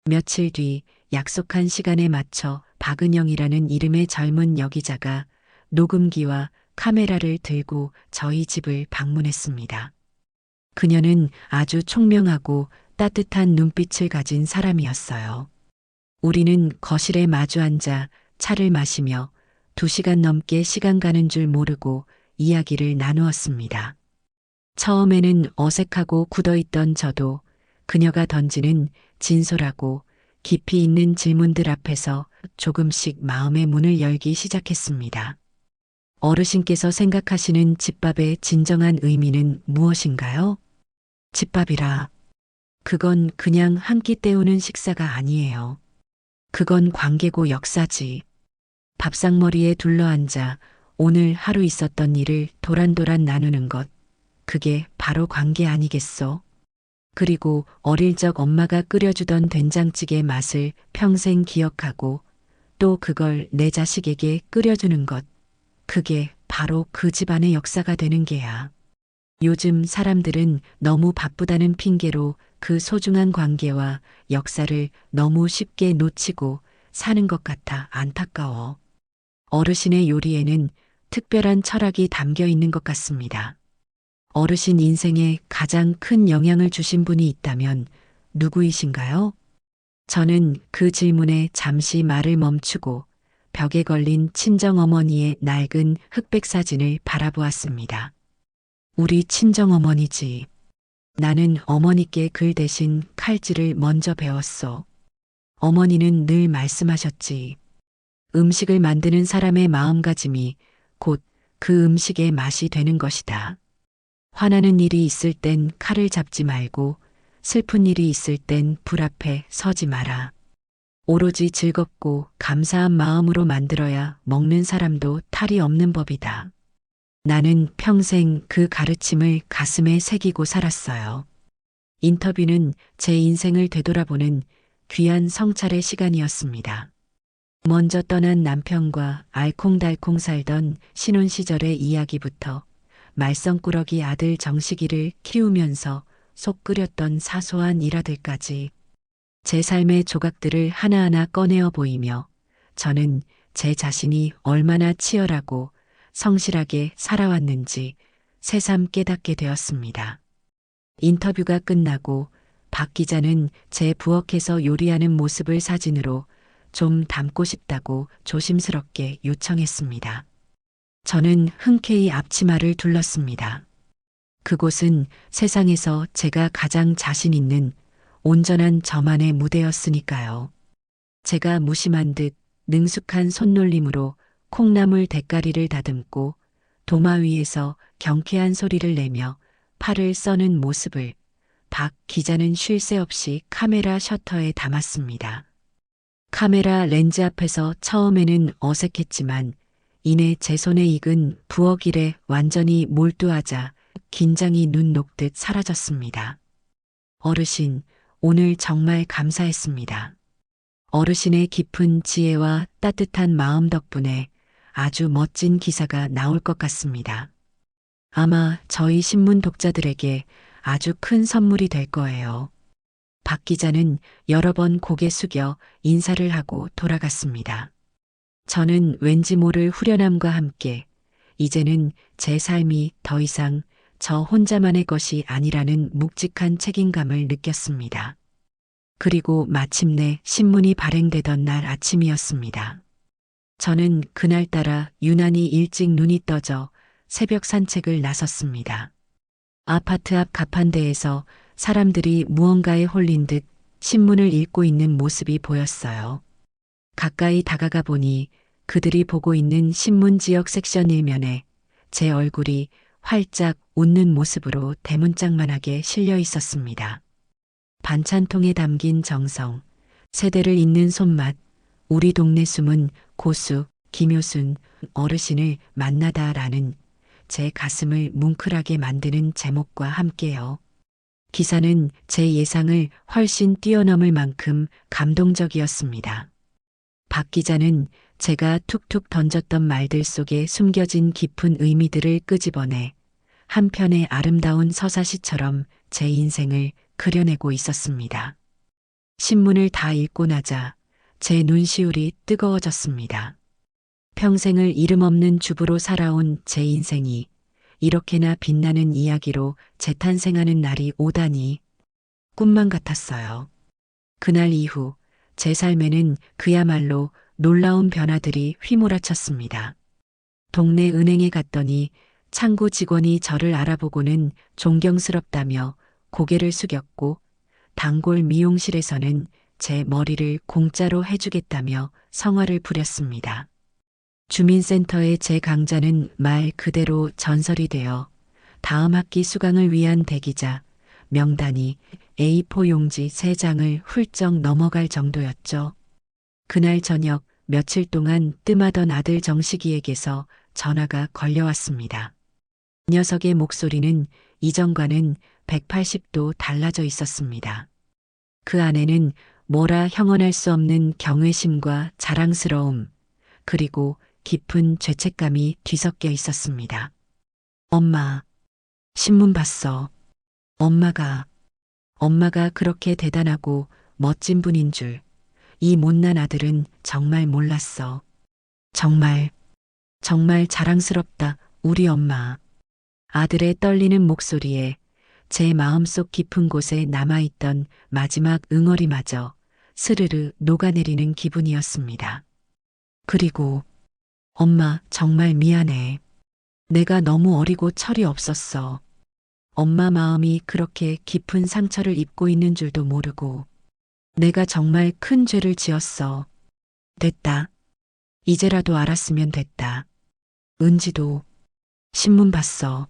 며칠 뒤 약속한 시간에 맞춰 박은영이라는 이름의 젊은 여기자가 녹음기와 카메라를 들고 저희 집을 방문했습니다. 그녀는 아주 총명하고 따뜻한 눈빛을 가진 사람이었어요. 우리는 거실에 마주 앉아 차를 마시며 2시간 넘게 시간 가는 줄 모르고 이야기를 나누었습니다. 처음에는 어색하고 굳어있던 저도 그녀가 던지는 진솔하고 깊이 있는 질문들 앞에서 조금씩 마음의 문을 열기 시작했습니다. 어르신께서 생각하시는 집밥의 진정한 의미는 무엇인가요? 집밥이라. 그건 그냥 한 끼 때우는 식사가 아니에요. 그건 관계고 역사지. 밥상머리에 둘러앉아 오늘 하루 있었던 일을 도란도란 나누는 것. 그게 바로 관계 아니겠소? 그리고 어릴 적 엄마가 끓여주던 된장찌개 맛을 평생 기억하고 또 그걸 내 자식에게 끓여주는 것. 그게 바로 그 집안의 역사가 되는 게야. 요즘 사람들은 너무 바쁘다는 핑계로 그 소중한 관계와 역사를 너무 쉽게 놓치고 사는 것 같아 안타까워. 어르신의 요리에는 특별한 철학이 담겨 있는 것 같습니다. 어르신 인생에 가장 큰 영향을 주신 분이 있다면 누구이신가요? 저는 그 질문에 잠시 말을 멈추고 벽에 걸린 친정어머니의 낡은 흑백 사진을 바라보았습니다. 우리 친정어머니지. 나는 어머니께 글 대신 칼질을 먼저 배웠어. 어머니는 늘 말씀하셨지. 음식을 만드는 사람의 마음가짐이 곧 그 음식의 맛이 되는 것이다. 화나는 일이 있을 땐 칼을 잡지 말고 슬픈 일이 있을 땐 불 앞에 서지 마라. 오로지 즐겁고 감사한 마음으로 만들어야 먹는 사람도 탈이 없는 법이다. 나는 평생 그 가르침을 가슴에 새기고 살았어요. 인터뷰는 제 인생을 되돌아보는 귀한 성찰의 시간이었습니다. 먼저 떠난 남편과 알콩달콩 살던 신혼 시절의 이야기부터 말썽꾸러기 아들 정식이를 키우면서 속 끓였던 사소한 일화들까지 제 삶의 조각들을 하나하나 꺼내어 보이며 저는 제 자신이 얼마나 치열하고 성실하게 살아왔는지 새삼 깨닫게 되었습니다. 인터뷰가 끝나고 박 기자는 제 부엌에서 요리하는 모습을 사진으로 좀 담고 싶다고 조심스럽게 요청했습니다. 저는 흔쾌히 앞치마를 둘렀습니다. 그곳은 세상에서 제가 가장 자신 있는 온전한 저만의 무대였으니까요. 제가 무심한 듯 능숙한 손놀림으로 콩나물 대가리를 다듬고 도마 위에서 경쾌한 소리를 내며 팔을 써는 모습을 박 기자는 쉴 새 없이 카메라 셔터에 담았습니다. 카메라 렌즈 앞에서 처음에는 어색했지만 이내 제 손에 익은 부엌 일에 완전히 몰두하자 긴장이 눈 녹듯 사라졌습니다. 어르신, 오늘 정말 감사했습니다. 어르신의 깊은 지혜와 따뜻한 마음 덕분에 아주 멋진 기사가 나올 것 같습니다. 아마 저희 신문 독자들에게 아주 큰 선물이 될 거예요. 박 기자는 여러 번 고개 숙여 인사를 하고 돌아갔습니다. 저는 왠지 모를 후련함과 함께 이제는 제 삶이 더 이상 저 혼자만의 것이 아니라는 묵직한 책임감을 느꼈습니다. 그리고 마침내 신문이 발행되던 날 아침이었습니다. 저는 그날따라 유난히 일찍 눈이 떠져 새벽 산책을 나섰습니다. 아파트 앞 가판대에서 사람들이 무언가에 홀린 듯 신문을 읽고 있는 모습이 보였어요. 가까이 다가가 보니 그들이 보고 있는 신문 지역 섹션 일면에 제 얼굴이 활짝 웃는 모습으로 대문짝만하게 실려 있었습니다. 반찬통에 담긴 정성, 세대를 잇는 손맛, 우리 동네 숨은 고수, 김효순 어르신을 만나다라는 제 가슴을 뭉클하게 만드는 제목과 함께요. 기사는 제 예상을 훨씬 뛰어넘을 만큼 감동적이었습니다. 박 기자는 제가 툭툭 던졌던 말들 속에 숨겨진 깊은 의미들을 끄집어내 한 편의 아름다운 서사시처럼 제 인생을 그려내고 있었습니다. 신문을 다 읽고 나자 제 눈시울이 뜨거워졌습니다. 평생을 이름 없는 주부로 살아온 제 인생이 이렇게나 빛나는 이야기로 재탄생하는 날이 오다니 꿈만 같았어요. 그날 이후 제 삶에는 그야말로 놀라운 변화들이 휘몰아쳤습니다. 동네 은행에 갔더니 창구 직원이 저를 알아보고는 존경스럽다며 고개를 숙였고 단골 미용실에서는 제 머리를 공짜로 해주겠다며 성화를 부렸습니다. 주민센터의 제 강좌는 말 그대로 전설이 되어 다음 학기 수강을 위한 대기자 명단이 A4 용지 3장을 훌쩍 넘어갈 정도였죠. 그날 저녁 며칠 동안 뜸하던 아들 정식이에게서 전화가 걸려왔습니다. 녀석의 목소리는 이전과는 180도 달라져 있었습니다. 그 안에는 뭐라 형언할 수 없는 경외심과 자랑스러움, 그리고 깊은 죄책감이 뒤섞여 있었습니다. 엄마, 신문 봤어. 엄마가 그렇게 대단하고 멋진 분인 줄 이 못난 아들은 정말 몰랐어. 정말 자랑스럽다, 우리 엄마. 아들의 떨리는 목소리에 제 마음속 깊은 곳에 남아있던 마지막 응어리마저 스르르 녹아내리는 기분이었습니다. 그리고 엄마 정말 미안해. 내가 너무 어리고 철이 없었어. 엄마 마음이 그렇게 깊은 상처를 입고 있는 줄도 모르고 내가 정말 큰 죄를 지었어. 됐다. 이제라도 알았으면 됐다. 은지도 신문 봤어.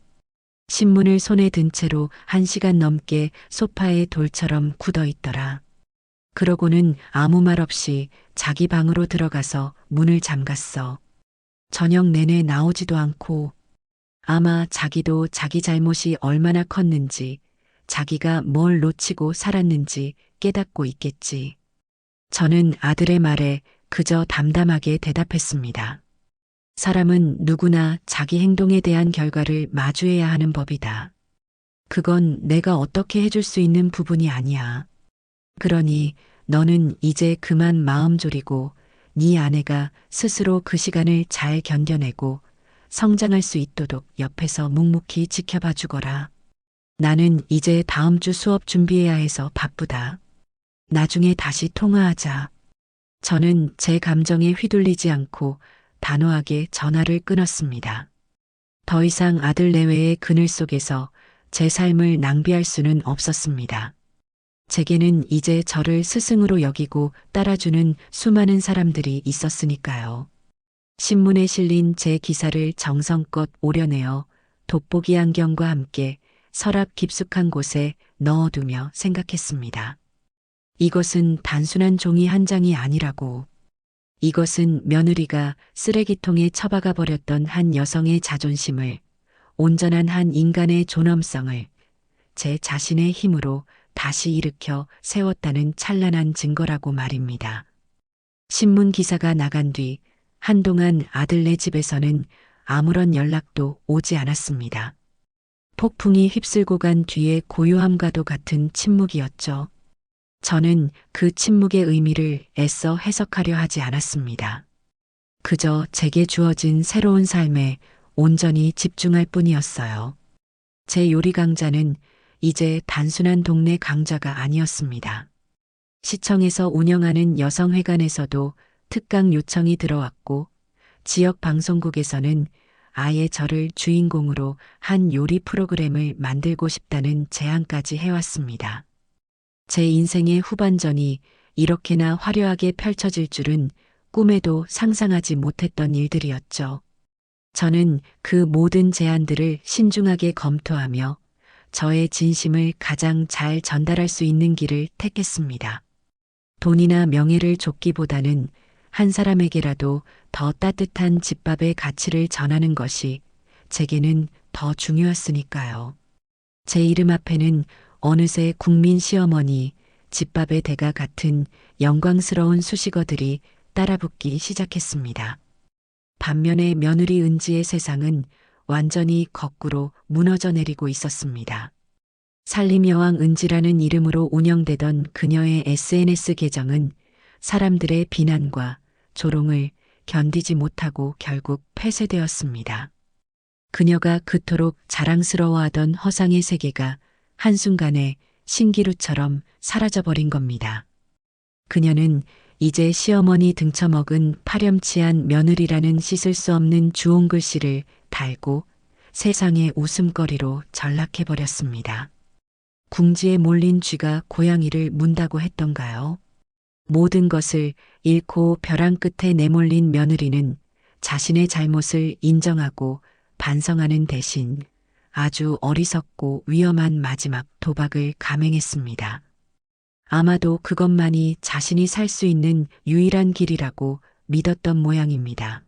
신문을 손에 든 채로 1시간 넘게 소파에 돌처럼 굳어 있더라. 그러고는 아무 말 없이 자기 방으로 들어가서 문을 잠갔어. 저녁 내내 나오지도 않고 아마 자기도 자기 잘못이 얼마나 컸는지, 자기가 뭘 놓치고 살았는지 깨닫고 있겠지. 저는 아들의 말에 그저 담담하게 대답했습니다. 사람은 누구나 자기 행동에 대한 결과를 마주해야 하는 법이다. 그건 내가 어떻게 해줄 수 있는 부분이 아니야. 그러니 너는 이제 그만 마음 졸이고 네 아내가 스스로 그 시간을 잘 견뎌내고 성장할 수 있도록 옆에서 묵묵히 지켜봐 주거라. 나는 이제 다음 주 수업 준비해야 해서 바쁘다. 나중에 다시 통화하자. 저는 제 감정에 휘둘리지 않고 단호하게 전화를 끊었습니다. 더 이상 아들 내외의 그늘 속에서 제 삶을 낭비할 수는 없었습니다. 제게는 이제 저를 스승으로 여기고 따라주는 수많은 사람들이 있었으니까요. 신문에 실린 제 기사를 정성껏 오려내어 돋보기 안경과 함께 서랍 깊숙한 곳에 넣어두며 생각했습니다. 이것은 단순한 종이 한 장이 아니라고. 이것은 며느리가 쓰레기통에 처박아 버렸던 한 여성의 자존심을, 온전한 한 인간의 존엄성을 제 자신의 힘으로 다시 일으켜 세웠다는 찬란한 증거라고 말입니다. 신문 기사가 나간 뒤 한동안 아들네 집에서는 아무런 연락도 오지 않았습니다. 폭풍이 휩쓸고 간 뒤의 고요함과도 같은 침묵이었죠. 저는 그 침묵의 의미를 애써 해석하려 하지 않았습니다. 그저 제게 주어진 새로운 삶에 온전히 집중할 뿐이었어요. 제 요리 강자는 이제 단순한 동네 강좌가 아니었습니다. 시청에서 운영하는 여성회관에서도 특강 요청이 들어왔고 지역 방송국에서는 아예 저를 주인공으로 한 요리 프로그램을 만들고 싶다는 제안까지 해왔습니다. 제 인생의 후반전이 이렇게나 화려하게 펼쳐질 줄은 꿈에도 상상하지 못했던 일들이었죠. 저는 그 모든 제안들을 신중하게 검토하며 저의 진심을 가장 잘 전달할 수 있는 길을 택했습니다. 돈이나 명예를 쫓기보다는 한 사람에게라도 더 따뜻한 집밥의 가치를 전하는 것이 제게는 더 중요했으니까요. 제 이름 앞에는 어느새 국민 시어머니, 집밥의 대가 같은 영광스러운 수식어들이 따라붙기 시작했습니다. 반면에 며느리 은지의 세상은 완전히 거꾸로 무너져 내리고 있었습니다. 살림여왕 은지라는 이름으로 운영되던 그녀의 SNS 계정은 사람들의 비난과 조롱을 견디지 못하고 결국 폐쇄되었습니다. 그녀가 그토록 자랑스러워하던 허상의 세계가 한순간에 신기루처럼 사라져버린 겁니다. 그녀는 이제 시어머니 등쳐먹은 파렴치한 며느리라는 씻을 수 없는 주홍글씨를 달고 세상의 웃음거리로 전락해버렸습니다. 궁지에 몰린 쥐가 고양이를 문다고 했던가요? 모든 것을 잃고 벼랑 끝에 내몰린 며느리는 자신의 잘못을 인정하고 반성하는 대신 아주 어리석고 위험한 마지막 도박을 감행했습니다. 아마도 그것만이 자신이 살 수 있는 유일한 길이라고 믿었던 모양입니다.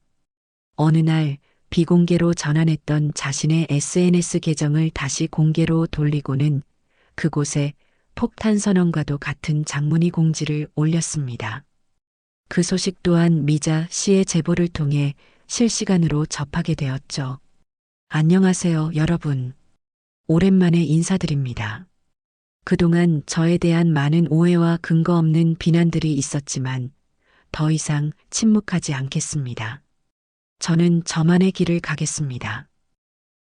어느 날 비공개로 전환했던 자신의 SNS 계정을 다시 공개로 돌리고는 그곳에 폭탄 선언과도 같은 장문의 공지를 올렸습니다. 그 소식 또한 미자 씨의 제보를 통해 실시간으로 접하게 되었죠. 안녕하세요, 여러분. 오랜만에 인사드립니다. 그동안 저에 대한 많은 오해와 근거 없는 비난들이 있었지만 더 이상 침묵하지 않겠습니다. 저는 저만의 길을 가겠습니다.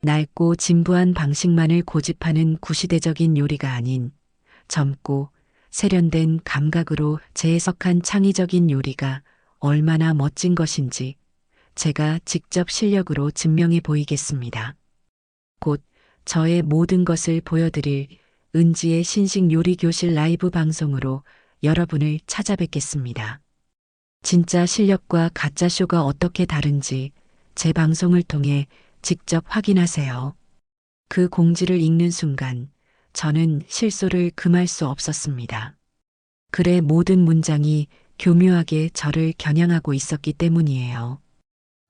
낡고 진부한 방식만을 고집하는 구시대적인 요리가 아닌 젊고 세련된 감각으로 재해석한 창의적인 요리가 얼마나 멋진 것인지 제가 직접 실력으로 증명해 보이겠습니다. 곧 저의 모든 것을 보여드릴 은지의 신식 요리 교실 라이브 방송으로 여러분을 찾아뵙겠습니다. 진짜 실력과 가짜 쇼가 어떻게 다른지 제 방송을 통해 직접 확인하세요. 그 공지를 읽는 순간 저는 실소를 금할 수 없었습니다. 글의 모든 문장이 교묘하게 저를 겨냥하고 있었기 때문이에요.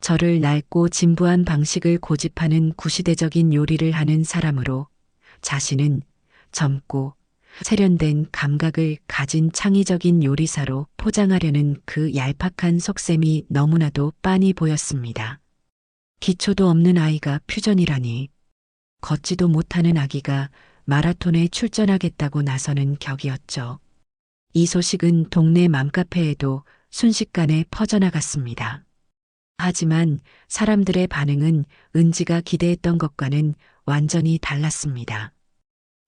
저를 낡고 진부한 방식을 고집하는 구시대적인 요리를 하는 사람으로 자신은 젊고 세련된 감각을 가진 창의적인 요리사로 포장하려는 그 얄팍한 속셈이 너무나도 빤히 보였습니다. 기초도 없는 아이가 퓨전이라니. 걷지도 못하는 아기가 마라톤에 출전하겠다고 나서는 격이었죠. 이 소식은 동네 맘카페에도 순식간에 퍼져나갔습니다. 하지만 사람들의 반응은 은지가 기대했던 것과는 완전히 달랐습니다.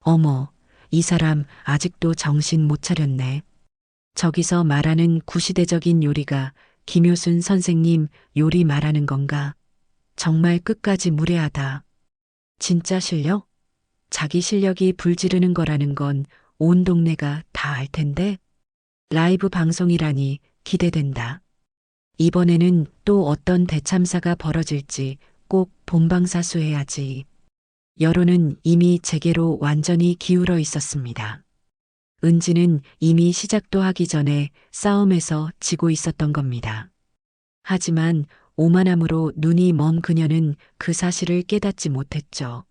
어머, 이 사람 아직도 정신 못 차렸네. 저기서 말하는 구시대적인 요리가 김효순 선생님 요리 말하는 건가? 정말 끝까지 무례하다. 진짜 실력? 자기 실력이 불지르는 거라는 건 온 동네가 다 알 텐데? 라이브 방송이라니 기대된다. 이번에는 또 어떤 대참사가 벌어질지 꼭 본방사수해야지. 여론은 이미 제게로 완전히 기울어 있었습니다. 은지는 이미 시작도 하기 전에 싸움에서 지고 있었던 겁니다. 하지만 오만함으로 눈이 먼 그녀는 그 사실을 깨닫지 못했죠.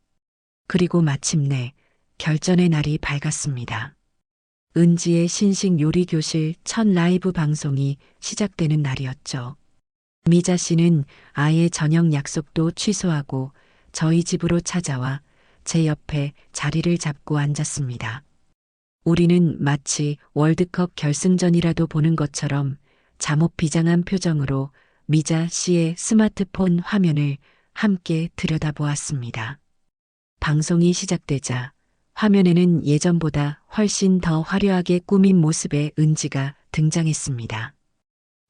그리고 마침내 결전의 날이 밝았습니다. 은지의 신식 요리 교실 첫 라이브 방송이 시작되는 날이었죠. 미자 씨는 아예 저녁 약속도 취소하고 저희 집으로 찾아와 제 옆에 자리를 잡고 앉았습니다. 우리는 마치 월드컵 결승전이라도 보는 것처럼 잠옷 비장한 표정으로 미자 씨의 스마트폰 화면을 함께 들여다보았습니다. 방송이 시작되자 화면에는 예전보다 훨씬 더 화려하게 꾸민 모습의 은지가 등장했습니다.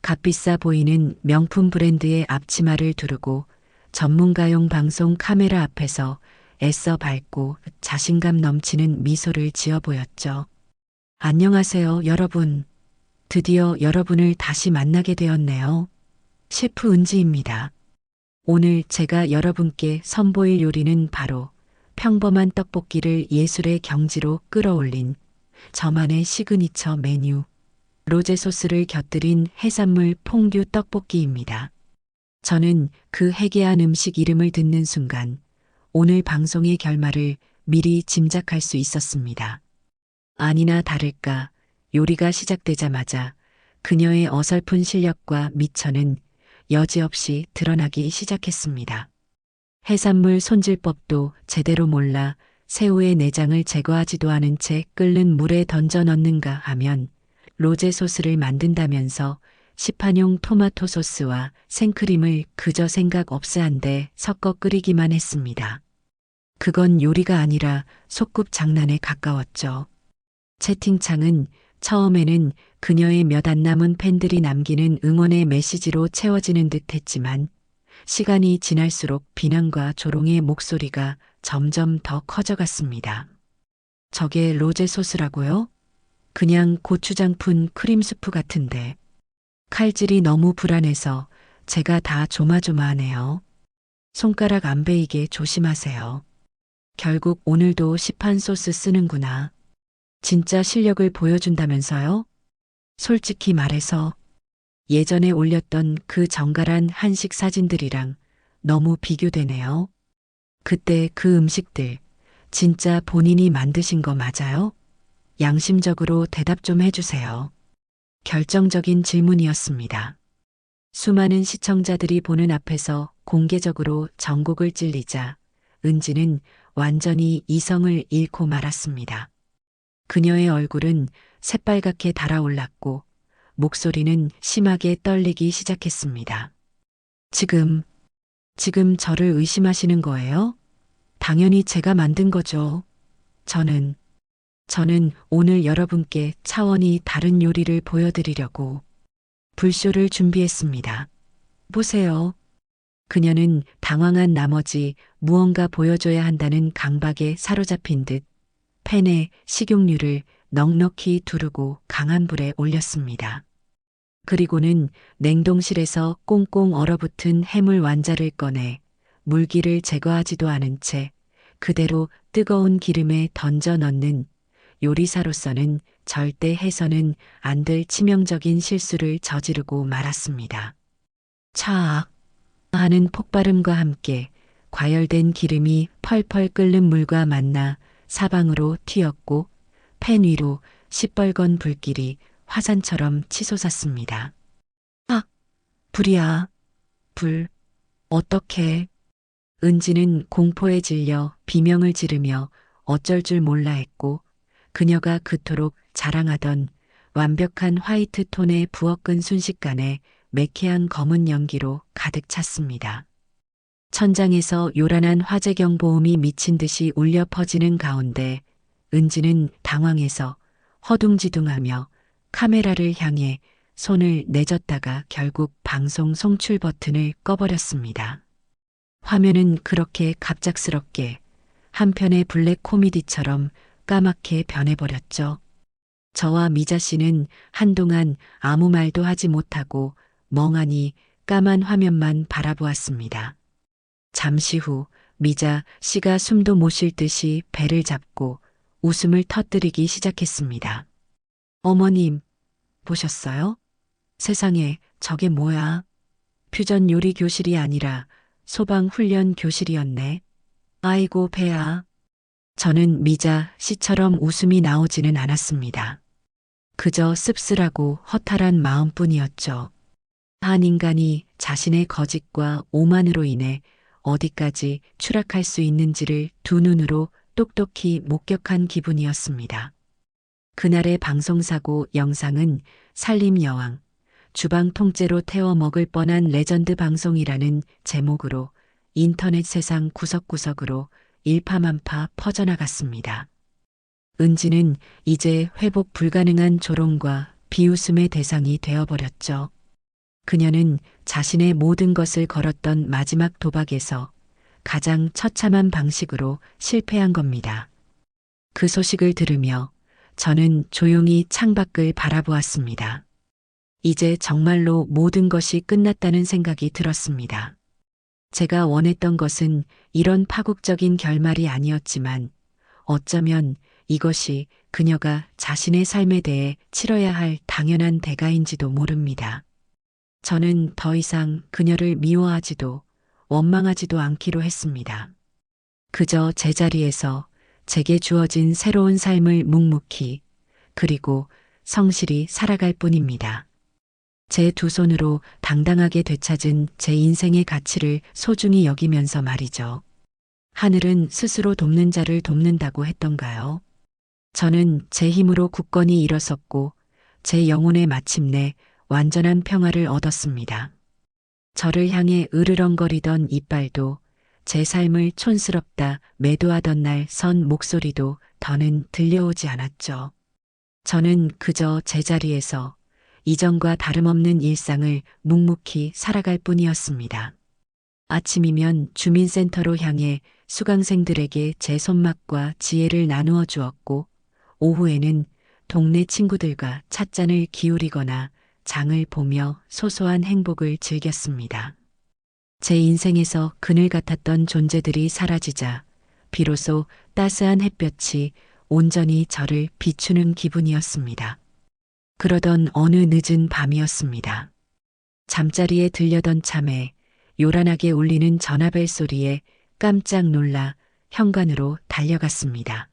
값비싸 보이는 명품 브랜드의 앞치마를 두르고 전문가용 방송 카메라 앞에서 애써 밝고 자신감 넘치는 미소를 지어 보였죠. 안녕하세요, 여러분. 드디어 여러분을 다시 만나게 되었네요. 셰프 은지입니다. 오늘 제가 여러분께 선보일 요리는 바로 평범한 떡볶이를 예술의 경지로 끌어올린 저만의 시그니처 메뉴, 로제 소스를 곁들인 해산물 퐁듀 떡볶이입니다. 저는 그 해괴한 음식 이름을 듣는 순간 오늘 방송의 결말을 미리 짐작할 수 있었습니다. 아니나 다를까 요리가 시작되자마자 그녀의 어설픈 실력과 미천은 여지없이 드러나기 시작했습니다. 해산물 손질법도 제대로 몰라 새우의 내장을 제거하지도 않은 채 끓는 물에 던져 넣는가 하면 로제 소스를 만든다면서 시판용 토마토 소스와 생크림을 그저 생각 없애한데 섞어 끓이기만 했습니다. 그건 요리가 아니라 소꿉장난에 가까웠죠. 채팅창은 처음에는 그녀의 몇 안 남은 팬들이 남기는 응원의 메시지로 채워지는 듯 했지만 시간이 지날수록 비난과 조롱의 목소리가 점점 더 커져갔습니다. 저게 로제 소스라고요? 그냥 고추장 푼 크림 수프 같은데. 칼질이 너무 불안해서 제가 다 조마조마하네요. 손가락 안 베이게 조심하세요. 결국 오늘도 시판 소스 쓰는구나. 진짜 실력을 보여준다면서요? 솔직히 말해서 예전에 올렸던 그 정갈한 한식 사진들이랑 너무 비교되네요. 그때 그 음식들 진짜 본인이 만드신 거 맞아요? 양심적으로 대답 좀 해주세요. 결정적인 질문이었습니다. 수많은 시청자들이 보는 앞에서 공개적으로 전곡을 찔리자 은지는 완전히 이성을 잃고 말았습니다. 그녀의 얼굴은 새빨갛게 달아올랐고 목소리는 심하게 떨리기 시작했습니다. 지금 저를 의심하시는 거예요? 당연히 제가 만든 거죠. 저는 오늘 여러분께 차원이 다른 요리를 보여드리려고 불쇼를 준비했습니다. 보세요. 그녀는 당황한 나머지 무언가 보여줘야 한다는 강박에 사로잡힌 듯 팬에 식용유를 넉넉히 두르고 강한 불에 올렸습니다. 그리고는 냉동실에서 꽁꽁 얼어붙은 해물 완자를 꺼내 물기를 제거하지도 않은 채 그대로 뜨거운 기름에 던져 넣는 요리사로서는 절대 해서는 안 될 치명적인 실수를 저지르고 말았습니다. 차악 하는 폭발음과 함께 과열된 기름이 펄펄 끓는 물과 만나 사방으로 튀었고 팬 위로 시뻘건 불길이 화산처럼 치솟았습니다. 아, 불이야. 불. 어떡해. 은지는 공포에 질려 비명을 지르며 어쩔 줄 몰라 했고 그녀가 그토록 자랑하던 완벽한 화이트 톤의 부엌근 순식간에 매캐한 검은 연기로 가득 찼습니다. 천장에서 요란한 화재 경보음이 미친 듯이 울려 퍼지는 가운데 은지는 당황해서 허둥지둥하며 카메라를 향해 손을 내젓다가 결국 방송 송출 버튼을 꺼버렸습니다. 화면은 그렇게 갑작스럽게 한편의 블랙 코미디처럼 까맣게 변해버렸죠. 저와 미자 씨는 한동안 아무 말도 하지 못하고 멍하니 까만 화면만 바라보았습니다. 잠시 후 미자 씨가 숨도 못 쉴 듯이 배를 잡고 웃음을 터뜨리기 시작했습니다. 어머님, 보셨어요? 세상에 저게 뭐야? 퓨전 요리 교실이 아니라 소방 훈련 교실이었네. 아이고 배야. 저는 미자 씨처럼 웃음이 나오지는 않았습니다. 그저 씁쓸하고 허탈한 마음뿐이었죠. 한 인간이 자신의 거짓과 오만으로 인해 어디까지 추락할 수 있는지를 두 눈으로 똑똑히 목격한 기분이었습니다. 그날의 방송사고 영상은 살림여왕, 주방 통째로 태워 먹을 뻔한 레전드 방송이라는 제목으로 인터넷 세상 구석구석으로 일파만파 퍼져나갔습니다. 은지는 이제 회복 불가능한 조롱과 비웃음의 대상이 되어버렸죠. 그녀는 자신의 모든 것을 걸었던 마지막 도박에서 가장 처참한 방식으로 실패한 겁니다. 그 소식을 들으며 저는 조용히 창밖을 바라보았습니다. 이제 정말로 모든 것이 끝났다는 생각이 들었습니다. 제가 원했던 것은 이런 파국적인 결말이 아니었지만 어쩌면 이것이 그녀가 자신의 삶에 대해 치러야 할 당연한 대가인지도 모릅니다. 저는 더 이상 그녀를 미워하지도 원망하지도 않기로 했습니다. 그저 제자리에서 제게 주어진 새로운 삶을 묵묵히 그리고 성실히 살아갈 뿐입니다. 제 두 손으로 당당하게 되찾은 제 인생의 가치를 소중히 여기면서 말이죠. 하늘은 스스로 돕는 자를 돕는다고 했던가요? 저는 제 힘으로 굳건히 일어섰고 제 영혼에 마침내 완전한 평화를 얻었습니다. 저를 향해 으르렁거리던 이빨도 제 삶을 촌스럽다 매도하던 날 선 목소리도 더는 들려오지 않았죠. 저는 그저 제자리에서 이전과 다름없는 일상을 묵묵히 살아갈 뿐이었습니다. 아침이면 주민센터로 향해 수강생들에게 제 손맛과 지혜를 나누어 주었고, 오후에는 동네 친구들과 찻잔을 기울이거나 장을 보며 소소한 행복을 즐겼습니다. 제 인생에서 그늘 같았던 존재들이 사라지자 비로소 따스한 햇볕이 온전히 저를 비추는 기분이었습니다. 그러던 어느 늦은 밤이었습니다. 잠자리에 들려던 참에 요란하게 울리는 전화벨 소리에 깜짝 놀라 현관으로 달려갔습니다.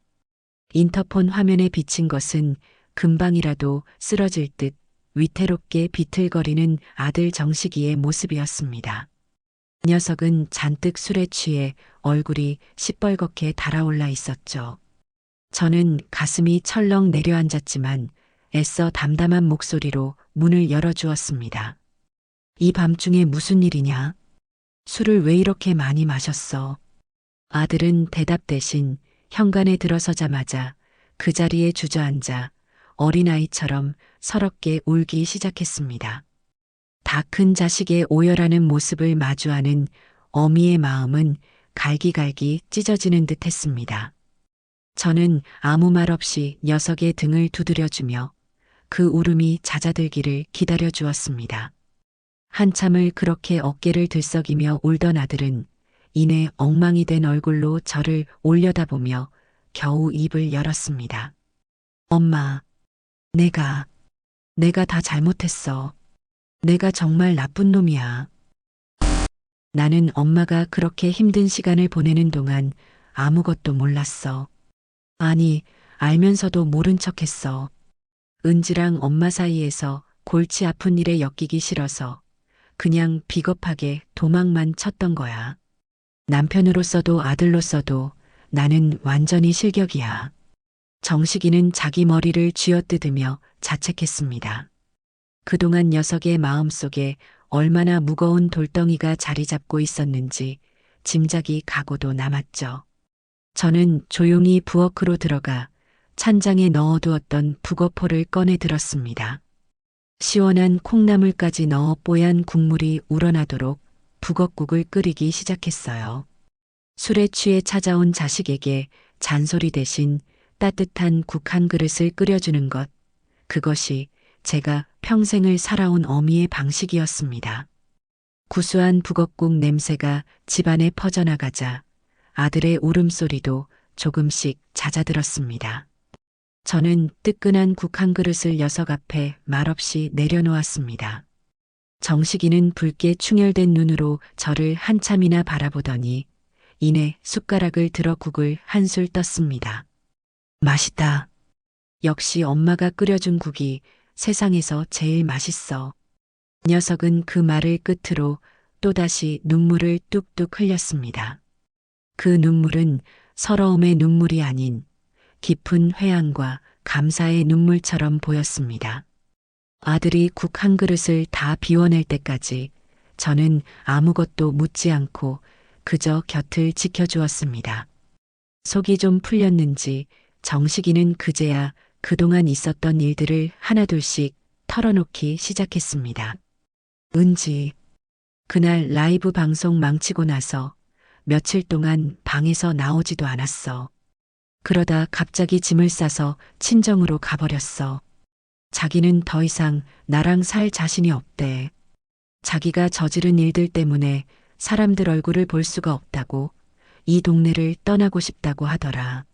인터폰 화면에 비친 것은 금방이라도 쓰러질 듯 위태롭게 비틀거리는 아들 정식이의 모습이었습니다. 녀석은 잔뜩 술에 취해 얼굴이 시뻘겋게 달아올라 있었죠. 저는 가슴이 철렁 내려앉았지만 애써 담담한 목소리로 문을 열어주었습니다. 이 밤중에 무슨 일이냐? 술을 왜 이렇게 많이 마셨어? 아들은 대답 대신 현관에 들어서자마자 그 자리에 주저앉아 어린아이처럼 서럽게 울기 시작했습니다. 다 큰 자식의 오열하는 모습을 마주하는 어미의 마음은 갈기갈기 찢어지는 듯 했습니다. 저는 아무 말 없이 녀석의 등을 두드려주며 그 울음이 잦아들기를 기다려 주었습니다. 한참을 그렇게 어깨를 들썩이며 울던 아들은 이내 엉망이 된 얼굴로 저를 올려다보며 겨우 입을 열었습니다. 엄마, 내가 다 잘못했어. 내가 정말 나쁜 놈이야. 나는 엄마가 그렇게 힘든 시간을 보내는 동안 아무것도 몰랐어. 아니, 알면서도 모른 척했어. 은지랑 엄마 사이에서 골치 아픈 일에 엮이기 싫어서 그냥 비겁하게 도망만 쳤던 거야. 남편으로서도 아들로서도 나는 완전히 실격이야. 정식이는 자기 머리를 쥐어뜯으며 자책했습니다. 그동안 녀석의 마음속에 얼마나 무거운 돌덩이가 자리 잡고 있었는지 짐작이 가고도 남았죠. 저는 조용히 부엌으로 들어가 찬장에 넣어두었던 북어포를 꺼내 들었습니다. 시원한 콩나물까지 넣어 뽀얀 국물이 우러나도록 북엇국을 끓이기 시작했어요. 술에 취해 찾아온 자식에게 잔소리 대신 따뜻한 국 한 그릇을 끓여주는 것, 그것이 제가 평생을 살아온 어미의 방식이었습니다. 구수한 북엇국 냄새가 집안에 퍼져나가자 아들의 울음소리도 조금씩 잦아들었습니다. 저는 뜨끈한 국 한 그릇을 녀석 앞에 말없이 내려놓았습니다. 정식이는 붉게 충혈된 눈으로 저를 한참이나 바라보더니 이내 숟가락을 들어 국을 한술 떴습니다. 맛있다. 역시 엄마가 끓여준 국이 세상에서 제일 맛있어. 녀석은 그 말을 끝으로 또다시 눈물을 뚝뚝 흘렸습니다. 그 눈물은 서러움의 눈물이 아닌 깊은 회한과 감사의 눈물처럼 보였습니다. 아들이 국 한 그릇을 다 비워낼 때까지 저는 아무것도 묻지 않고 그저 곁을 지켜주었습니다. 속이 좀 풀렸는지 정식이는 그제야 그동안 있었던 일들을 하나둘씩 털어놓기 시작했습니다. 은지, 그날 라이브 방송 망치고 나서 며칠 동안 방에서 나오지도 않았어. 그러다 갑자기 짐을 싸서 친정으로 가버렸어. 자기는 더 이상 나랑 살 자신이 없대. 자기가 저지른 일들 때문에 사람들 얼굴을 볼 수가 없다고, 이 동네를 떠나고 싶다고 하더라.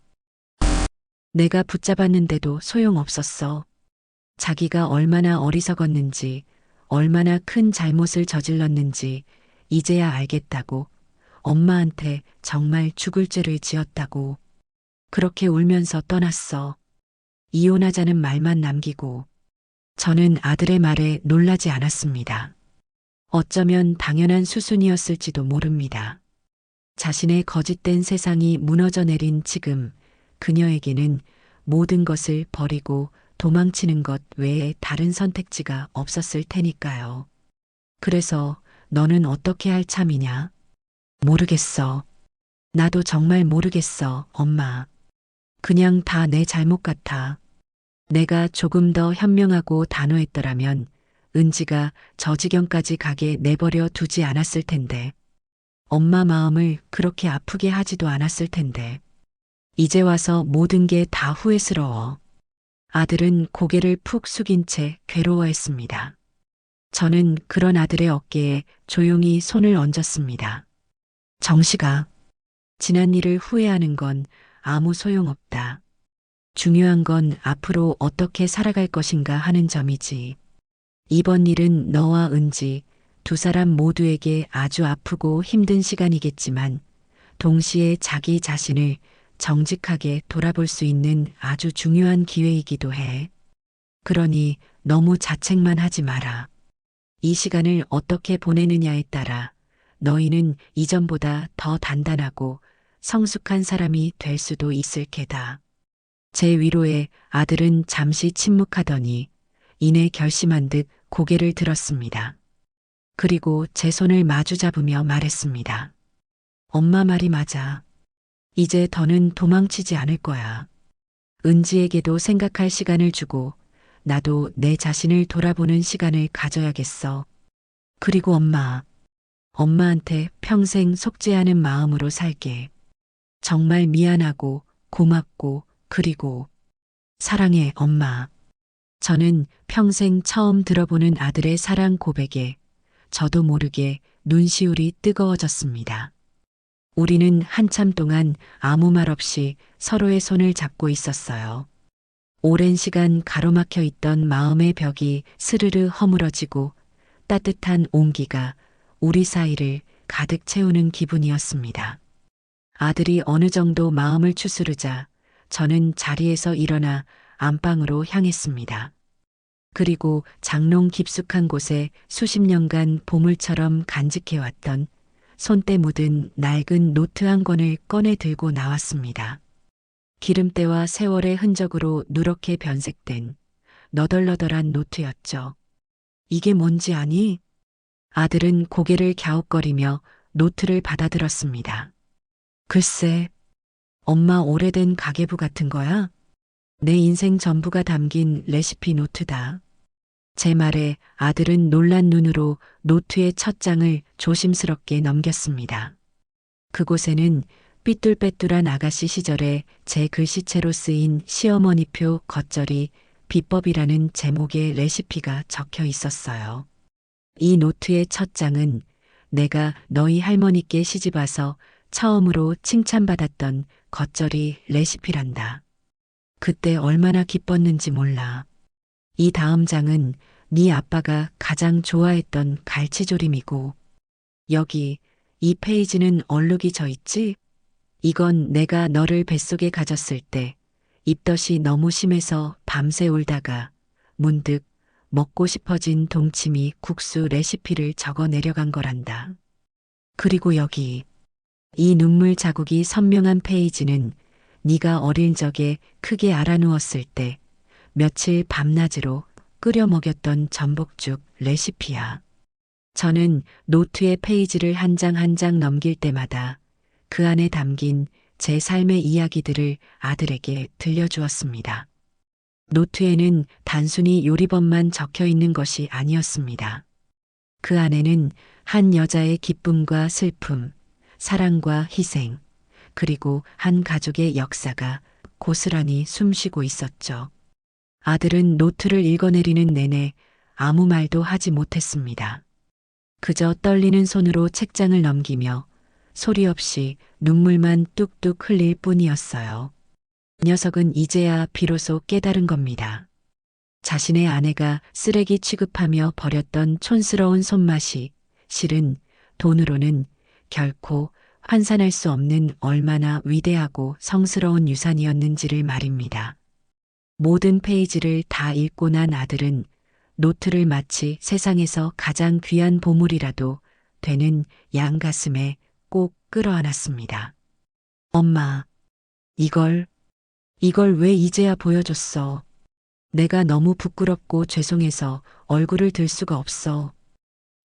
내가 붙잡았는데도 소용없었어. 자기가 얼마나 어리석었는지, 얼마나 큰 잘못을 저질렀는지 이제야 알겠다고, 엄마한테 정말 죽을 죄를 지었다고. 그렇게 울면서 떠났어. 이혼하자는 말만 남기고. 저는 아들의 말에 놀라지 않았습니다. 어쩌면 당연한 수순이었을지도 모릅니다. 자신의 거짓된 세상이 무너져 내린 지금 그녀에게는 모든 것을 버리고 도망치는 것 외에 다른 선택지가 없었을 테니까요. 그래서 너는 어떻게 할 참이냐? 모르겠어. 나도 정말 모르겠어, 엄마. 그냥 다 내 잘못 같아. 내가 조금 더 현명하고 단호했더라면 은지가 저 지경까지 가게 내버려 두지 않았을 텐데. 엄마 마음을 그렇게 아프게 하지도 않았을 텐데. 이제 와서 모든 게 다 후회스러워. 아들은 고개를 푹 숙인 채 괴로워했습니다. 저는 그런 아들의 어깨에 조용히 손을 얹었습니다. 정식아, 지난 일을 후회하는 건 아무 소용없다. 중요한 건 앞으로 어떻게 살아갈 것인가 하는 점이지. 이번 일은 너와 은지 두 사람 모두에게 아주 아프고 힘든 시간이겠지만 동시에 자기 자신을 정직하게 돌아볼 수 있는 아주 중요한 기회이기도 해. 그러니 너무 자책만 하지 마라. 이 시간을 어떻게 보내느냐에 따라 너희는 이전보다 더 단단하고 성숙한 사람이 될 수도 있을 게다. 제 위로에 아들은 잠시 침묵하더니 이내 결심한 듯 고개를 들었습니다. 그리고 제 손을 마주 잡으며 말했습니다. 엄마 말이 맞아. 이제 더는 도망치지 않을 거야. 은지에게도 생각할 시간을 주고 나도 내 자신을 돌아보는 시간을 가져야겠어. 그리고 엄마한테 평생 속죄하는 마음으로 살게. 정말 미안하고 고맙고 그리고 사랑해, 엄마. 저는 평생 처음 들어보는 아들의 사랑 고백에 저도 모르게 눈시울이 뜨거워졌습니다. 우리는 한참 동안 아무 말 없이 서로의 손을 잡고 있었어요. 오랜 시간 가로막혀 있던 마음의 벽이 스르르 허물어지고 따뜻한 온기가 우리 사이를 가득 채우는 기분이었습니다. 아들이 어느 정도 마음을 추스르자 저는 자리에서 일어나 안방으로 향했습니다. 그리고 장롱 깊숙한 곳에 수십 년간 보물처럼 간직해왔던 손때 묻은 낡은 노트 한 권을 꺼내 들고 나왔습니다. 기름때와 세월의 흔적으로 누렇게 변색된 너덜너덜한 노트였죠. 이게 뭔지 아니? 아들은 고개를 갸웃거리며 노트를 받아들었습니다. 글쎄, 엄마 오래된 가계부 같은 거야? 내 인생 전부가 담긴 레시피 노트다. 제 말에 아들은 놀란 눈으로 노트의 첫 장을 조심스럽게 넘겼습니다. 그곳에는 삐뚤빼뚤한 아가씨 시절에 제 글씨체로 쓰인 시어머니표 겉절이 비법이라는 제목의 레시피가 적혀 있었어요. 이 노트의 첫 장은 내가 너희 할머니께 시집와서 처음으로 칭찬받았던 겉절이 레시피란다. 그때 얼마나 기뻤는지 몰라. 이 다음 장은 네 아빠가 가장 좋아했던 갈치조림이고, 여기 이 페이지는 얼룩이 져 있지? 이건 내가 너를 뱃속에 가졌을 때 입덧이 너무 심해서 밤새 울다가 문득 먹고 싶어진 동치미 국수 레시피를 적어 내려간 거란다. 그리고 여기 이 눈물 자국이 선명한 페이지는 네가 어릴 적에 크게 알아누웠을 때 며칠 밤낮으로 끓여 먹였던 전복죽 레시피야. 저는 노트의 페이지를 한 장 한 장 넘길 때마다 그 안에 담긴 제 삶의 이야기들을 아들에게 들려주었습니다. 노트에는 단순히 요리법만 적혀 있는 것이 아니었습니다. 그 안에는 한 여자의 기쁨과 슬픔, 사랑과 희생, 그리고 한 가족의 역사가 고스란히 숨쉬고 있었죠. 아들은 노트를 읽어내리는 내내 아무 말도 하지 못했습니다. 그저 떨리는 손으로 책장을 넘기며 소리 없이 눈물만 뚝뚝 흘릴 뿐이었어요. 녀석은 이제야 비로소 깨달은 겁니다. 자신의 아내가 쓰레기 취급하며 버렸던 촌스러운 손맛이 실은 돈으로는 결코 환산할 수 없는 얼마나 위대하고 성스러운 유산이었는지를 말입니다. 모든 페이지를 다 읽고 난 아들은 노트를 마치 세상에서 가장 귀한 보물이라도 되는 양 가슴에 꼭 끌어안았습니다. 엄마, 이걸 왜 이제야 보여줬어? 내가 너무 부끄럽고 죄송해서 얼굴을 들 수가 없어.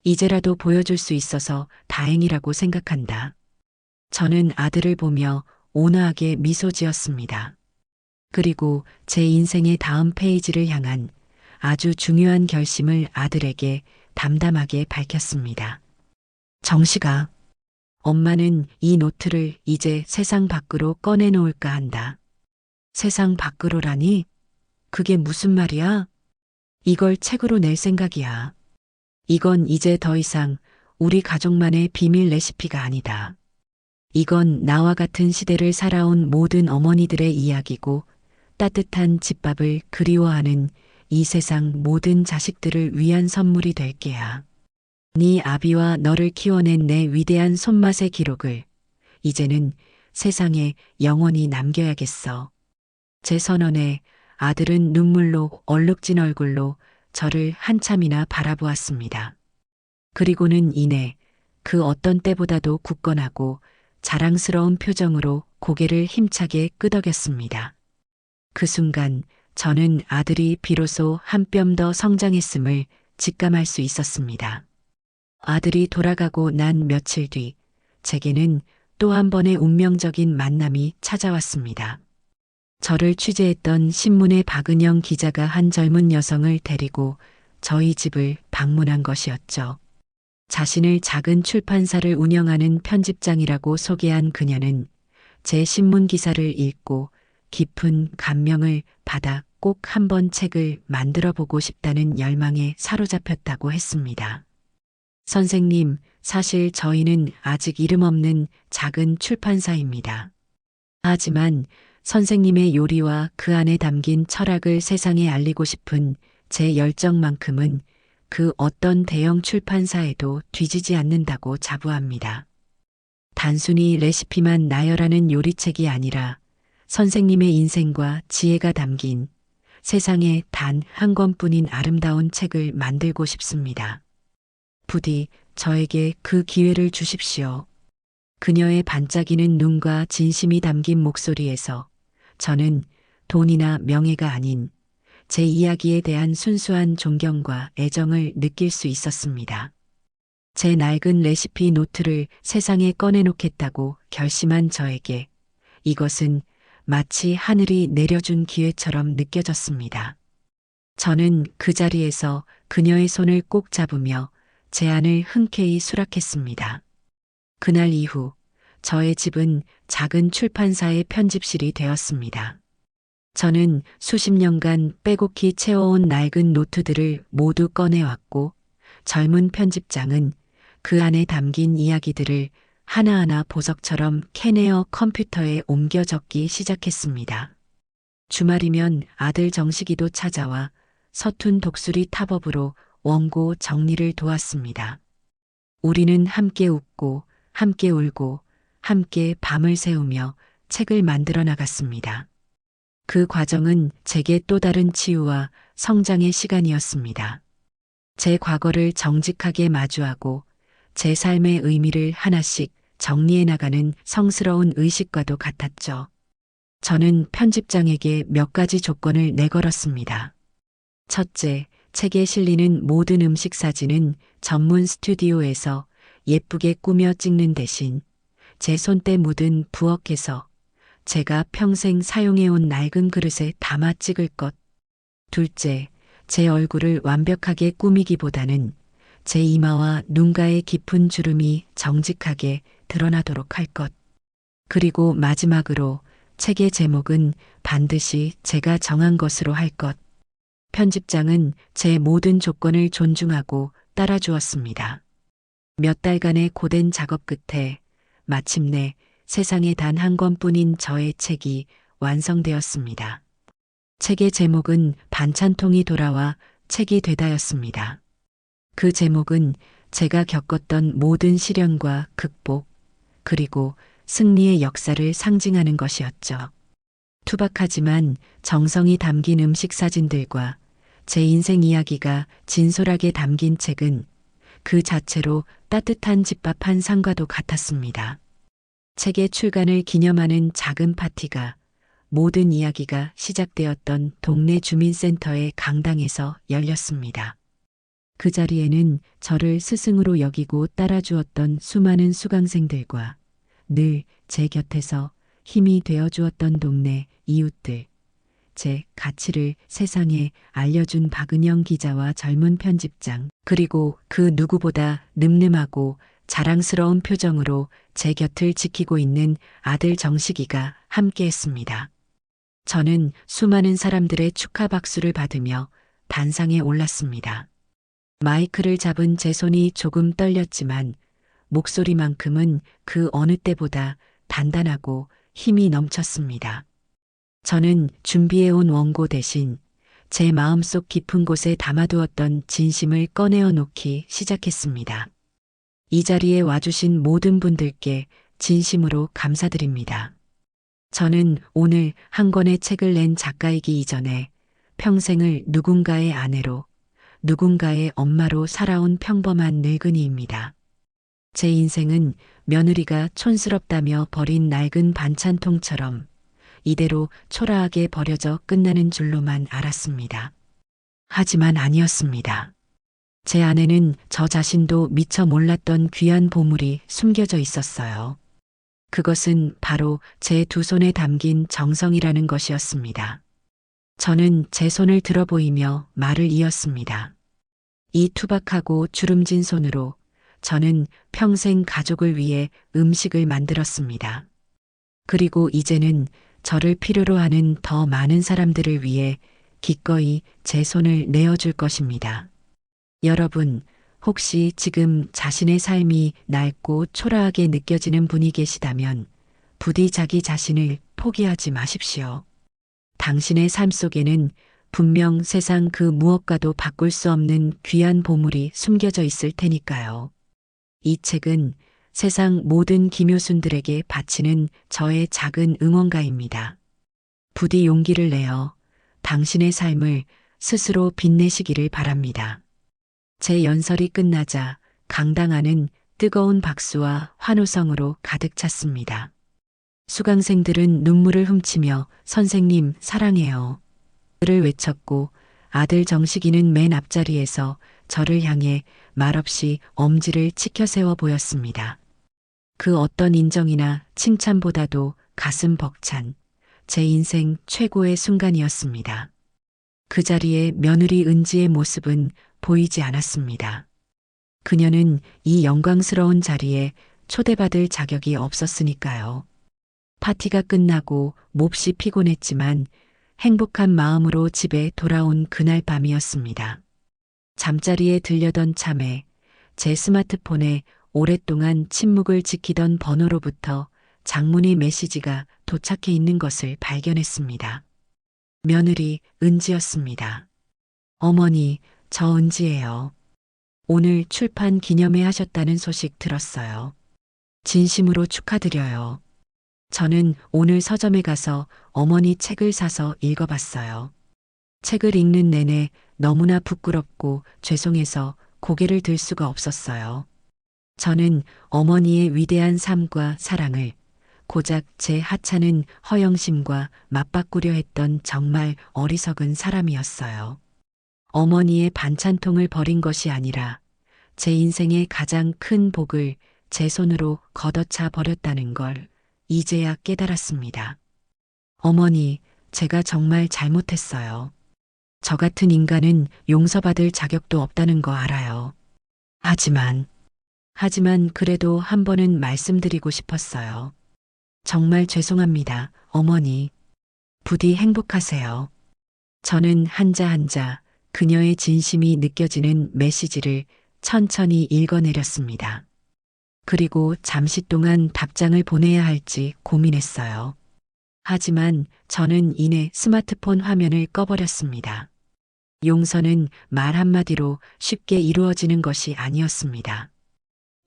이제라도 보여줄 수 있어서 다행이라고 생각한다. 저는 아들을 보며 온화하게 미소 지었습니다. 그리고 제 인생의 다음 페이지를 향한 아주 중요한 결심을 아들에게 담담하게 밝혔습니다. 정식아, 엄마는 이 노트를 이제 세상 밖으로 꺼내놓을까 한다. 세상 밖으로라니? 그게 무슨 말이야? 이걸 책으로 낼 생각이야. 이건 이제 더 이상 우리 가족만의 비밀 레시피가 아니다. 이건 나와 같은 시대를 살아온 모든 어머니들의 이야기고 따뜻한 집밥을 그리워하는 이 세상 모든 자식들을 위한 선물이 될 게야. 네 아비와 너를 키워낸 내 위대한 손맛의 기록을 이제는 세상에 영원히 남겨야겠어. 제 선언에 아들은 눈물로 얼룩진 얼굴로 저를 한참이나 바라보았습니다. 그리고는 이내 그 어떤 때보다도 굳건하고 자랑스러운 표정으로 고개를 힘차게 끄덕였습니다. 그 순간 저는 아들이 비로소 한 뼘 더 성장했음을 직감할 수 있었습니다. 아들이 돌아가고 난 며칠 뒤 제게는 또 한 번의 운명적인 만남이 찾아왔습니다. 저를 취재했던 신문의 박은영 기자가 한 젊은 여성을 데리고 저희 집을 방문한 것이었죠. 자신을 작은 출판사를 운영하는 편집장이라고 소개한 그녀는 제 신문 기사를 읽고 깊은 감명을 받아 꼭 한 번 책을 만들어 보고 싶다는 열망에 사로잡혔다고 했습니다. 선생님, 사실 저희는 아직 이름 없는 작은 출판사입니다. 하지만 선생님의 요리와 그 안에 담긴 철학을 세상에 알리고 싶은 제 열정만큼은 그 어떤 대형 출판사에도 뒤지지 않는다고 자부합니다. 단순히 레시피만 나열하는 요리책이 아니라 선생님의 인생과 지혜가 담긴 세상에 단 한 권뿐인 아름다운 책을 만들고 싶습니다. 부디 저에게 그 기회를 주십시오. 그녀의 반짝이는 눈과 진심이 담긴 목소리에서 저는 돈이나 명예가 아닌 제 이야기에 대한 순수한 존경과 애정을 느낄 수 있었습니다. 제 낡은 레시피 노트를 세상에 꺼내놓겠다고 결심한 저에게 이것은 마치 하늘이 내려준 기회처럼 느껴졌습니다. 저는 그 자리에서 그녀의 손을 꼭 잡으며 제안을 흔쾌히 수락했습니다. 그날 이후 저의 집은 작은 출판사의 편집실이 되었습니다. 저는 수십 년간 빼곡히 채워온 낡은 노트들을 모두 꺼내왔고 젊은 편집장은 그 안에 담긴 이야기들을 하나하나 보석처럼 캐내어 컴퓨터에 옮겨 적기 시작했습니다. 주말이면 아들 정식이도 찾아와 서툰 독수리 탑업으로 원고 정리를 도왔습니다. 우리는 함께 웃고 함께 울고 함께 밤을 새우며 책을 만들어 나갔습니다. 그 과정은 제게 또 다른 치유와 성장의 시간이었습니다. 제 과거를 정직하게 마주하고 제 삶의 의미를 하나씩 정리해 나가는 성스러운 의식과도 같았죠. 저는 편집장에게 몇 가지 조건을 내걸었습니다. 첫째, 책에 실리는 모든 음식 사진은 전문 스튜디오에서 예쁘게 꾸며 찍는 대신 제 손때 묻은 부엌에서 제가 평생 사용해온 낡은 그릇에 담아 찍을 것. 둘째, 제 얼굴을 완벽하게 꾸미기보다는 제 이마와 눈가의 깊은 주름이 정직하게 드러나도록 할 것. 그리고 마지막으로 책의 제목은 반드시 제가 정한 것으로 할 것. 편집장은 제 모든 조건을 존중하고 따라주었습니다. 몇 달간의 고된 작업 끝에 마침내 세상에 단 한 권뿐인 저의 책이 완성되었습니다. 책의 제목은 반찬통이 돌아와 책이 되다였습니다. 그 제목은 제가 겪었던 모든 시련과 극복, 그리고 승리의 역사를 상징하는 것이었죠. 투박하지만 정성이 담긴 음식 사진들과 제 인생 이야기가 진솔하게 담긴 책은 그 자체로 따뜻한 집밥 한 상과도 같았습니다. 책의 출간을 기념하는 작은 파티가 모든 이야기가 시작되었던 동네 주민센터의 강당에서 열렸습니다. 그 자리에는 저를 스승으로 여기고 따라주었던 수많은 수강생들과 늘 제 곁에서 힘이 되어주었던 동네 이웃들, 제 가치를 세상에 알려준 박은영 기자와 젊은 편집장, 그리고 그 누구보다 늠름하고 자랑스러운 표정으로 제 곁을 지키고 있는 아들 정식이가 함께했습니다. 저는 수많은 사람들의 축하 박수를 받으며 단상에 올랐습니다. 마이크를 잡은 제 손이 조금 떨렸지만 목소리만큼은 그 어느 때보다 단단하고 힘이 넘쳤습니다. 저는 준비해온 원고 대신 제 마음속 깊은 곳에 담아두었던 진심을 꺼내어 놓기 시작했습니다. 이 자리에 와주신 모든 분들께 진심으로 감사드립니다. 저는 오늘 한 권의 책을 낸 작가이기 이전에 평생을 누군가의 아내로, 누군가의 엄마로 살아온 평범한 늙은이입니다. 제 인생은 며느리가 촌스럽다며 버린 낡은 반찬통처럼 이대로 초라하게 버려져 끝나는 줄로만 알았습니다. 하지만 아니었습니다. 제 안에는 저 자신도 미처 몰랐던 귀한 보물이 숨겨져 있었어요. 그것은 바로 제 두 손에 담긴 정성이라는 것이었습니다. 저는 제 손을 들어 보이며 말을 이었습니다. 이 투박하고 주름진 손으로 저는 평생 가족을 위해 음식을 만들었습니다. 그리고 이제는 저를 필요로 하는 더 많은 사람들을 위해 기꺼이 제 손을 내어줄 것입니다. 여러분, 혹시 지금 자신의 삶이 낡고 초라하게 느껴지는 분이 계시다면 부디 자기 자신을 포기하지 마십시오. 당신의 삶 속에는 분명 세상 그 무엇과도 바꿀 수 없는 귀한 보물이 숨겨져 있을 테니까요. 이 책은 세상 모든 기묘순들에게 바치는 저의 작은 응원가입니다. 부디 용기를 내어 당신의 삶을 스스로 빛내시기를 바랍니다. 제 연설이 끝나자 강당 안은 뜨거운 박수와 환호성으로 가득 찼습니다. 수강생들은 눈물을 훔치며 선생님 사랑해요 를 외쳤고 아들 정식이는 맨 앞자리에서 저를 향해 말없이 엄지를 치켜 세워 보였습니다. 그 어떤 인정이나 칭찬보다도 가슴 벅찬 제 인생 최고의 순간이었습니다. 그 자리에 며느리 은지의 모습은 보이지 않았습니다. 그녀는 이 영광스러운 자리에 초대받을 자격이 없었으니까요. 파티가 끝나고 몹시 피곤했지만 행복한 마음으로 집에 돌아온 그날 밤이었습니다. 잠자리에 들려던 참에 제 스마트폰에 오랫동안 침묵을 지키던 번호로부터 장문의 메시지가 도착해 있는 것을 발견했습니다. 며느리 은지였습니다. 어머니, 저 은지예요. 오늘 출판 기념회 하셨다는 소식 들었어요. 진심으로 축하드려요. 저는 오늘 서점에 가서 어머니 책을 사서 읽어봤어요. 책을 읽는 내내 너무나 부끄럽고 죄송해서 고개를 들 수가 없었어요. 저는 어머니의 위대한 삶과 사랑을 고작 제 하찮은 허영심과 맞바꾸려 했던 정말 어리석은 사람이었어요. 어머니의 반찬통을 버린 것이 아니라 제 인생의 가장 큰 복을 제 손으로 걷어차 버렸다는 걸 이제야 깨달았습니다. 어머니, 제가 정말 잘못했어요. 저 같은 인간은 용서받을 자격도 없다는 거 알아요. 하지만 그래도 한 번은 말씀드리고 싶었어요. 정말 죄송합니다, 어머니. 부디 행복하세요. 저는 한자 한자 그녀의 진심이 느껴지는 메시지를 천천히 읽어내렸습니다. 그리고 잠시 동안 답장을 보내야 할지 고민했어요. 하지만 저는 이내 스마트폰 화면을 꺼버렸습니다. 용서는 말 한마디로 쉽게 이루어지는 것이 아니었습니다.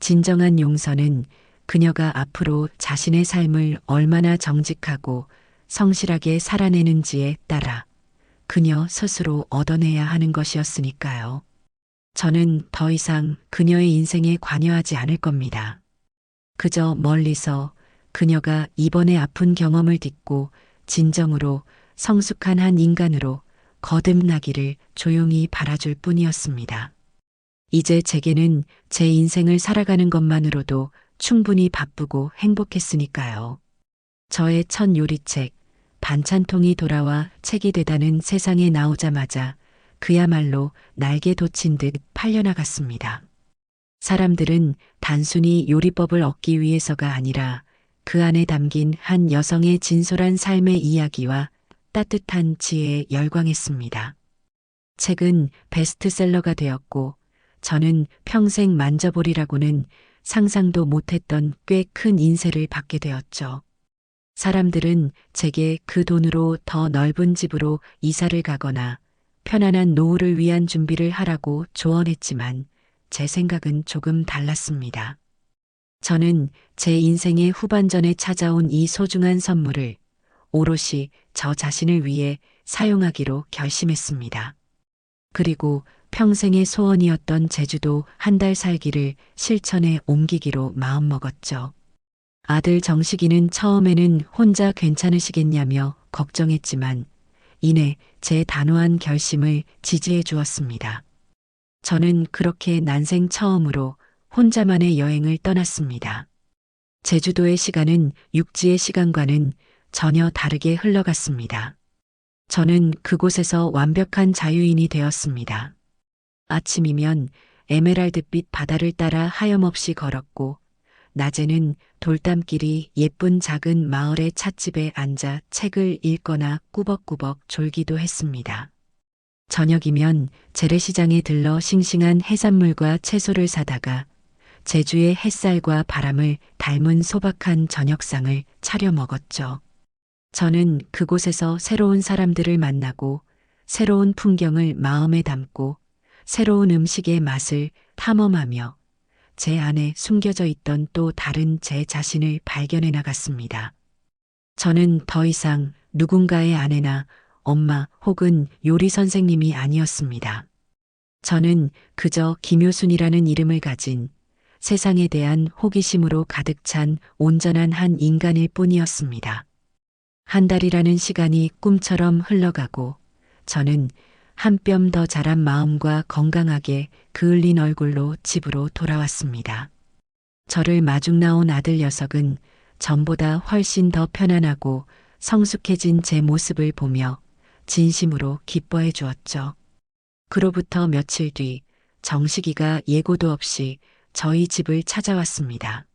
진정한 용서는 그녀가 앞으로 자신의 삶을 얼마나 정직하고 성실하게 살아내는지에 따라 그녀 스스로 얻어내야 하는 것이었으니까요. 저는 더 이상 그녀의 인생에 관여하지 않을 겁니다. 그저 멀리서 그녀가 이번에 아픈 경험을 딛고 진정으로 성숙한 한 인간으로 거듭나기를 조용히 바라줄 뿐이었습니다. 이제 제게는 제 인생을 살아가는 것만으로도 충분히 바쁘고 행복했으니까요. 저의 첫 요리책, 반찬통이 돌아와 책이 되다는 세상에 나오자마자 그야말로 날개 돋친 듯 팔려나갔습니다. 사람들은 단순히 요리법을 얻기 위해서가 아니라 그 안에 담긴 한 여성의 진솔한 삶의 이야기와 따뜻한 지혜에 열광했습니다. 책은 베스트셀러가 되었고 저는 평생 만져보리라고는 상상도 못했던 꽤 큰 인세를 받게 되었죠. 사람들은 제게 그 돈으로 더 넓은 집으로 이사를 가거나 편안한 노후를 위한 준비를 하라고 조언했지만 제 생각은 조금 달랐습니다. 저는 제 인생의 후반전에 찾아온 이 소중한 선물을 오롯이 저 자신을 위해 사용하기로 결심했습니다. 그리고 평생의 소원이었던 제주도 한 달 살기를 실천에 옮기기로 마음먹었죠. 아들 정식이는 처음에는 혼자 괜찮으시겠냐며 걱정했지만 이내 제 단호한 결심을 지지해 주었습니다. 저는 그렇게 난생 처음으로 혼자만의 여행을 떠났습니다. 제주도의 시간은 육지의 시간과는 전혀 다르게 흘러갔습니다. 저는 그곳에서 완벽한 자유인이 되었습니다. 아침이면 에메랄드빛 바다를 따라 하염없이 걸었고 낮에는 돌담길이 예쁜 작은 마을의 찻집에 앉아 책을 읽거나 꾸벅꾸벅 졸기도 했습니다. 저녁이면 재래시장에 들러 싱싱한 해산물과 채소를 사다가 제주의 햇살과 바람을 닮은 소박한 저녁상을 차려 먹었죠. 저는 그곳에서 새로운 사람들을 만나고 새로운 풍경을 마음에 담고 새로운 음식의 맛을 탐험하며 제 안에 숨겨져 있던 또 다른 제 자신을 발견해 나갔습니다. 저는 더 이상 누군가의 아내나 엄마 혹은 요리 선생님이 아니었습니다. 저는 그저 김효순이라는 이름을 가진 세상에 대한 호기심으로 가득 찬 온전한 한 인간일 뿐이었습니다. 한 달이라는 시간이 꿈처럼 흘러가고 저는 한 뼘 더 자란 마음과 건강하게 그을린 얼굴로 집으로 돌아왔습니다. 저를 마중 나온 아들 녀석은 전보다 훨씬 더 편안하고 성숙해진 제 모습을 보며 진심으로 기뻐해 주었죠. 그로부터 며칠 뒤 정식이가 예고도 없이 저희 집을 찾아왔습니다.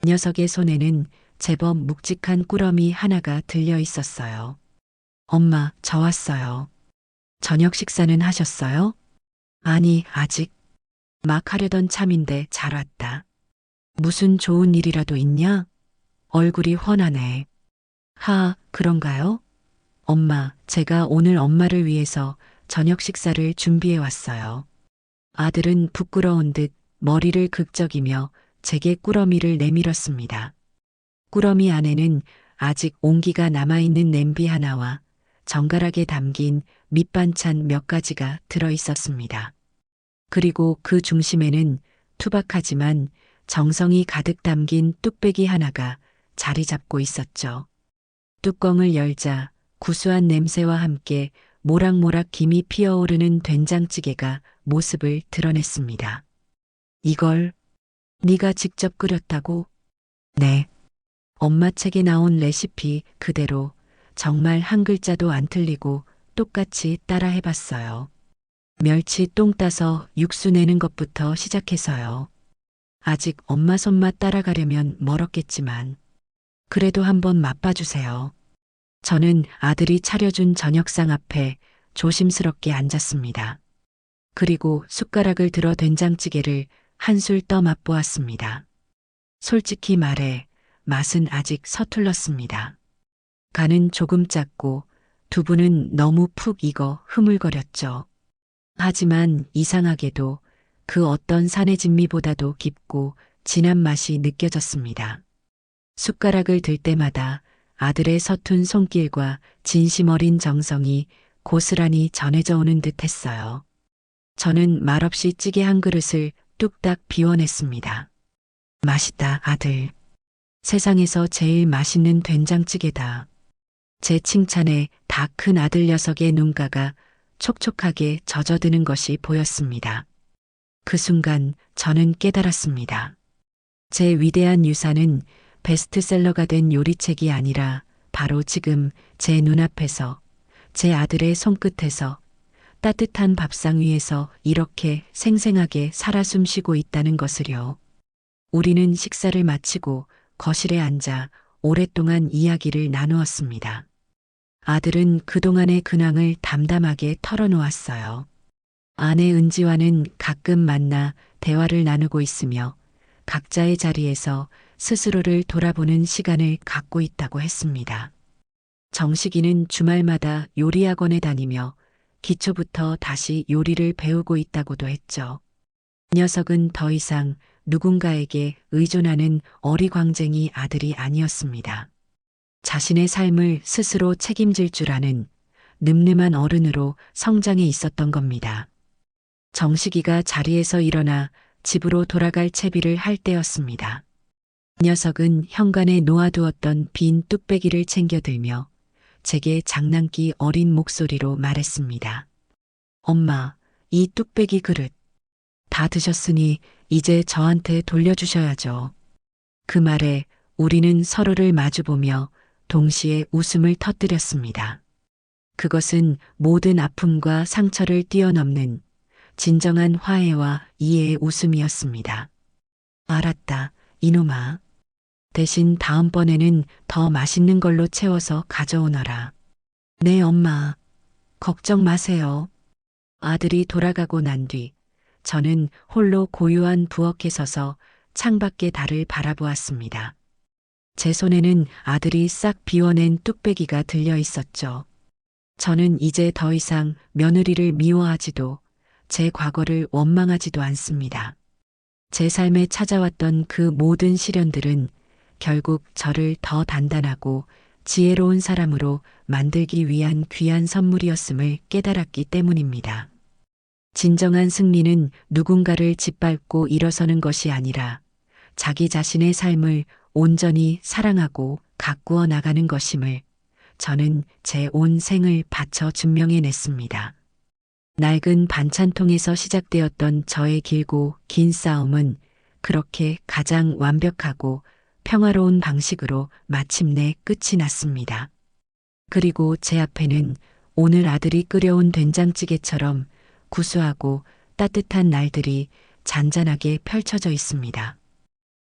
녀석의 손에는 제법 묵직한 꾸러미 하나가 들려 있었어요. 엄마, 저 왔어요. 저녁 식사는 하셨어요? 아니, 아직. 막 하려던 참인데 잘 왔다. 무슨 좋은 일이라도 있냐? 얼굴이 훤하네. 그런가요? 엄마, 제가 오늘 엄마를 위해서 저녁 식사를 준비해 왔어요. 아들은 부끄러운 듯 머리를 극적이며 제게 꾸러미를 내밀었습니다. 꾸러미 안에는 아직 온기가 남아있는 냄비 하나와 정갈하게 담긴 밑반찬 몇 가지가 들어 있었습니다. 그리고 그 중심에는 투박하지만 정성이 가득 담긴 뚝배기 하나가 자리 잡고 있었죠. 뚜껑을 열자 구수한 냄새와 함께 모락모락 김이 피어오르는 된장찌개가 모습을 드러냈습니다. 이걸 네가 직접 끓였다고? 네. 엄마 책에 나온 레시피 그대로 정말 한 글자도 안 틀리고 똑같이 따라 해봤어요. 멸치 똥 따서 육수 내는 것부터 시작해서요. 아직 엄마 손맛 따라가려면 멀었겠지만 그래도 한번 맛봐주세요. 저는 아들이 차려준 저녁상 앞에 조심스럽게 앉았습니다. 그리고 숟가락을 들어 된장찌개를 한술 떠 맛보았습니다. 솔직히 말해 맛은 아직 서툴렀습니다. 간은 조금 짰고 두부는 너무 푹 익어 흐물거렸죠. 하지만 이상하게도 그 어떤 산의 진미보다도 깊고 진한 맛이 느껴졌습니다. 숟가락을 들 때마다 아들의 서툰 손길과 진심 어린 정성이 고스란히 전해져 오는 듯 했어요. 저는 말없이 찌개 한 그릇을 뚝딱 비워냈습니다. 맛있다, 아들. 세상에서 제일 맛있는 된장찌개다. 제 칭찬에 다 큰 아들 녀석의 눈가가 촉촉하게 젖어드는 것이 보였습니다. 그 순간 저는 깨달았습니다. 제 위대한 유산은 베스트셀러가 된 요리책이 아니라 바로 지금 제 눈앞에서 제 아들의 손끝에서 따뜻한 밥상 위에서 이렇게 생생하게 살아 숨쉬고 있다는 것을요. 우리는 식사를 마치고 거실에 앉아 오랫동안 이야기를 나누었습니다. 아들은 그동안의 근황을 담담하게 털어놓았어요. 아내 은지와는 가끔 만나 대화를 나누고 있으며 각자의 자리에서 스스로를 돌아보는 시간을 갖고 있다고 했습니다. 정식이는 주말마다 요리학원에 다니며 기초부터 다시 요리를 배우고 있다고도 했죠. 녀석은 더 이상 누군가에게 의존하는 어리광쟁이 아들이 아니었습니다. 자신의 삶을 스스로 책임질 줄 아는 늠름한 어른으로 성장해 있었던 겁니다. 정식이가 자리에서 일어나 집으로 돌아갈 채비를 할 때였습니다. 녀석은 현관에 놓아두었던 빈 뚝배기를 챙겨들며 제게 장난기 어린 목소리로 말했습니다. 엄마, 이 뚝배기 그릇 다 드셨으니 이제 저한테 돌려주셔야죠. 그 말에 우리는 서로를 마주보며 동시에 웃음을 터뜨렸습니다. 그것은 모든 아픔과 상처를 뛰어넘는 진정한 화해와 이해의 웃음이었습니다. 알았다, 이놈아. 대신 다음번에는 더 맛있는 걸로 채워서 가져오너라. 네, 엄마. 걱정 마세요. 아들이 돌아가고 난 뒤 저는 홀로 고요한 부엌에 서서 창밖의 달을 바라보았습니다. 제 손에는 아들이 싹 비워낸 뚝배기가 들려 있었죠. 저는 이제 더 이상 며느리를 미워하지도 제 과거를 원망하지도 않습니다. 제 삶에 찾아왔던 그 모든 시련들은 결국 저를 더 단단하고 지혜로운 사람으로 만들기 위한 귀한 선물이었음을 깨달았기 때문입니다. 진정한 승리는 누군가를 짓밟고 일어서는 것이 아니라 자기 자신의 삶을 온전히 사랑하고 가꾸어 나가는 것임을 저는 제 온 생을 바쳐 증명해냈습니다. 낡은 반찬통에서 시작되었던 저의 길고 긴 싸움은 그렇게 가장 완벽하고 평화로운 방식으로 마침내 끝이 났습니다. 그리고 제 앞에는 오늘 아들이 끓여온 된장찌개처럼 구수하고 따뜻한 날들이 잔잔하게 펼쳐져 있습니다.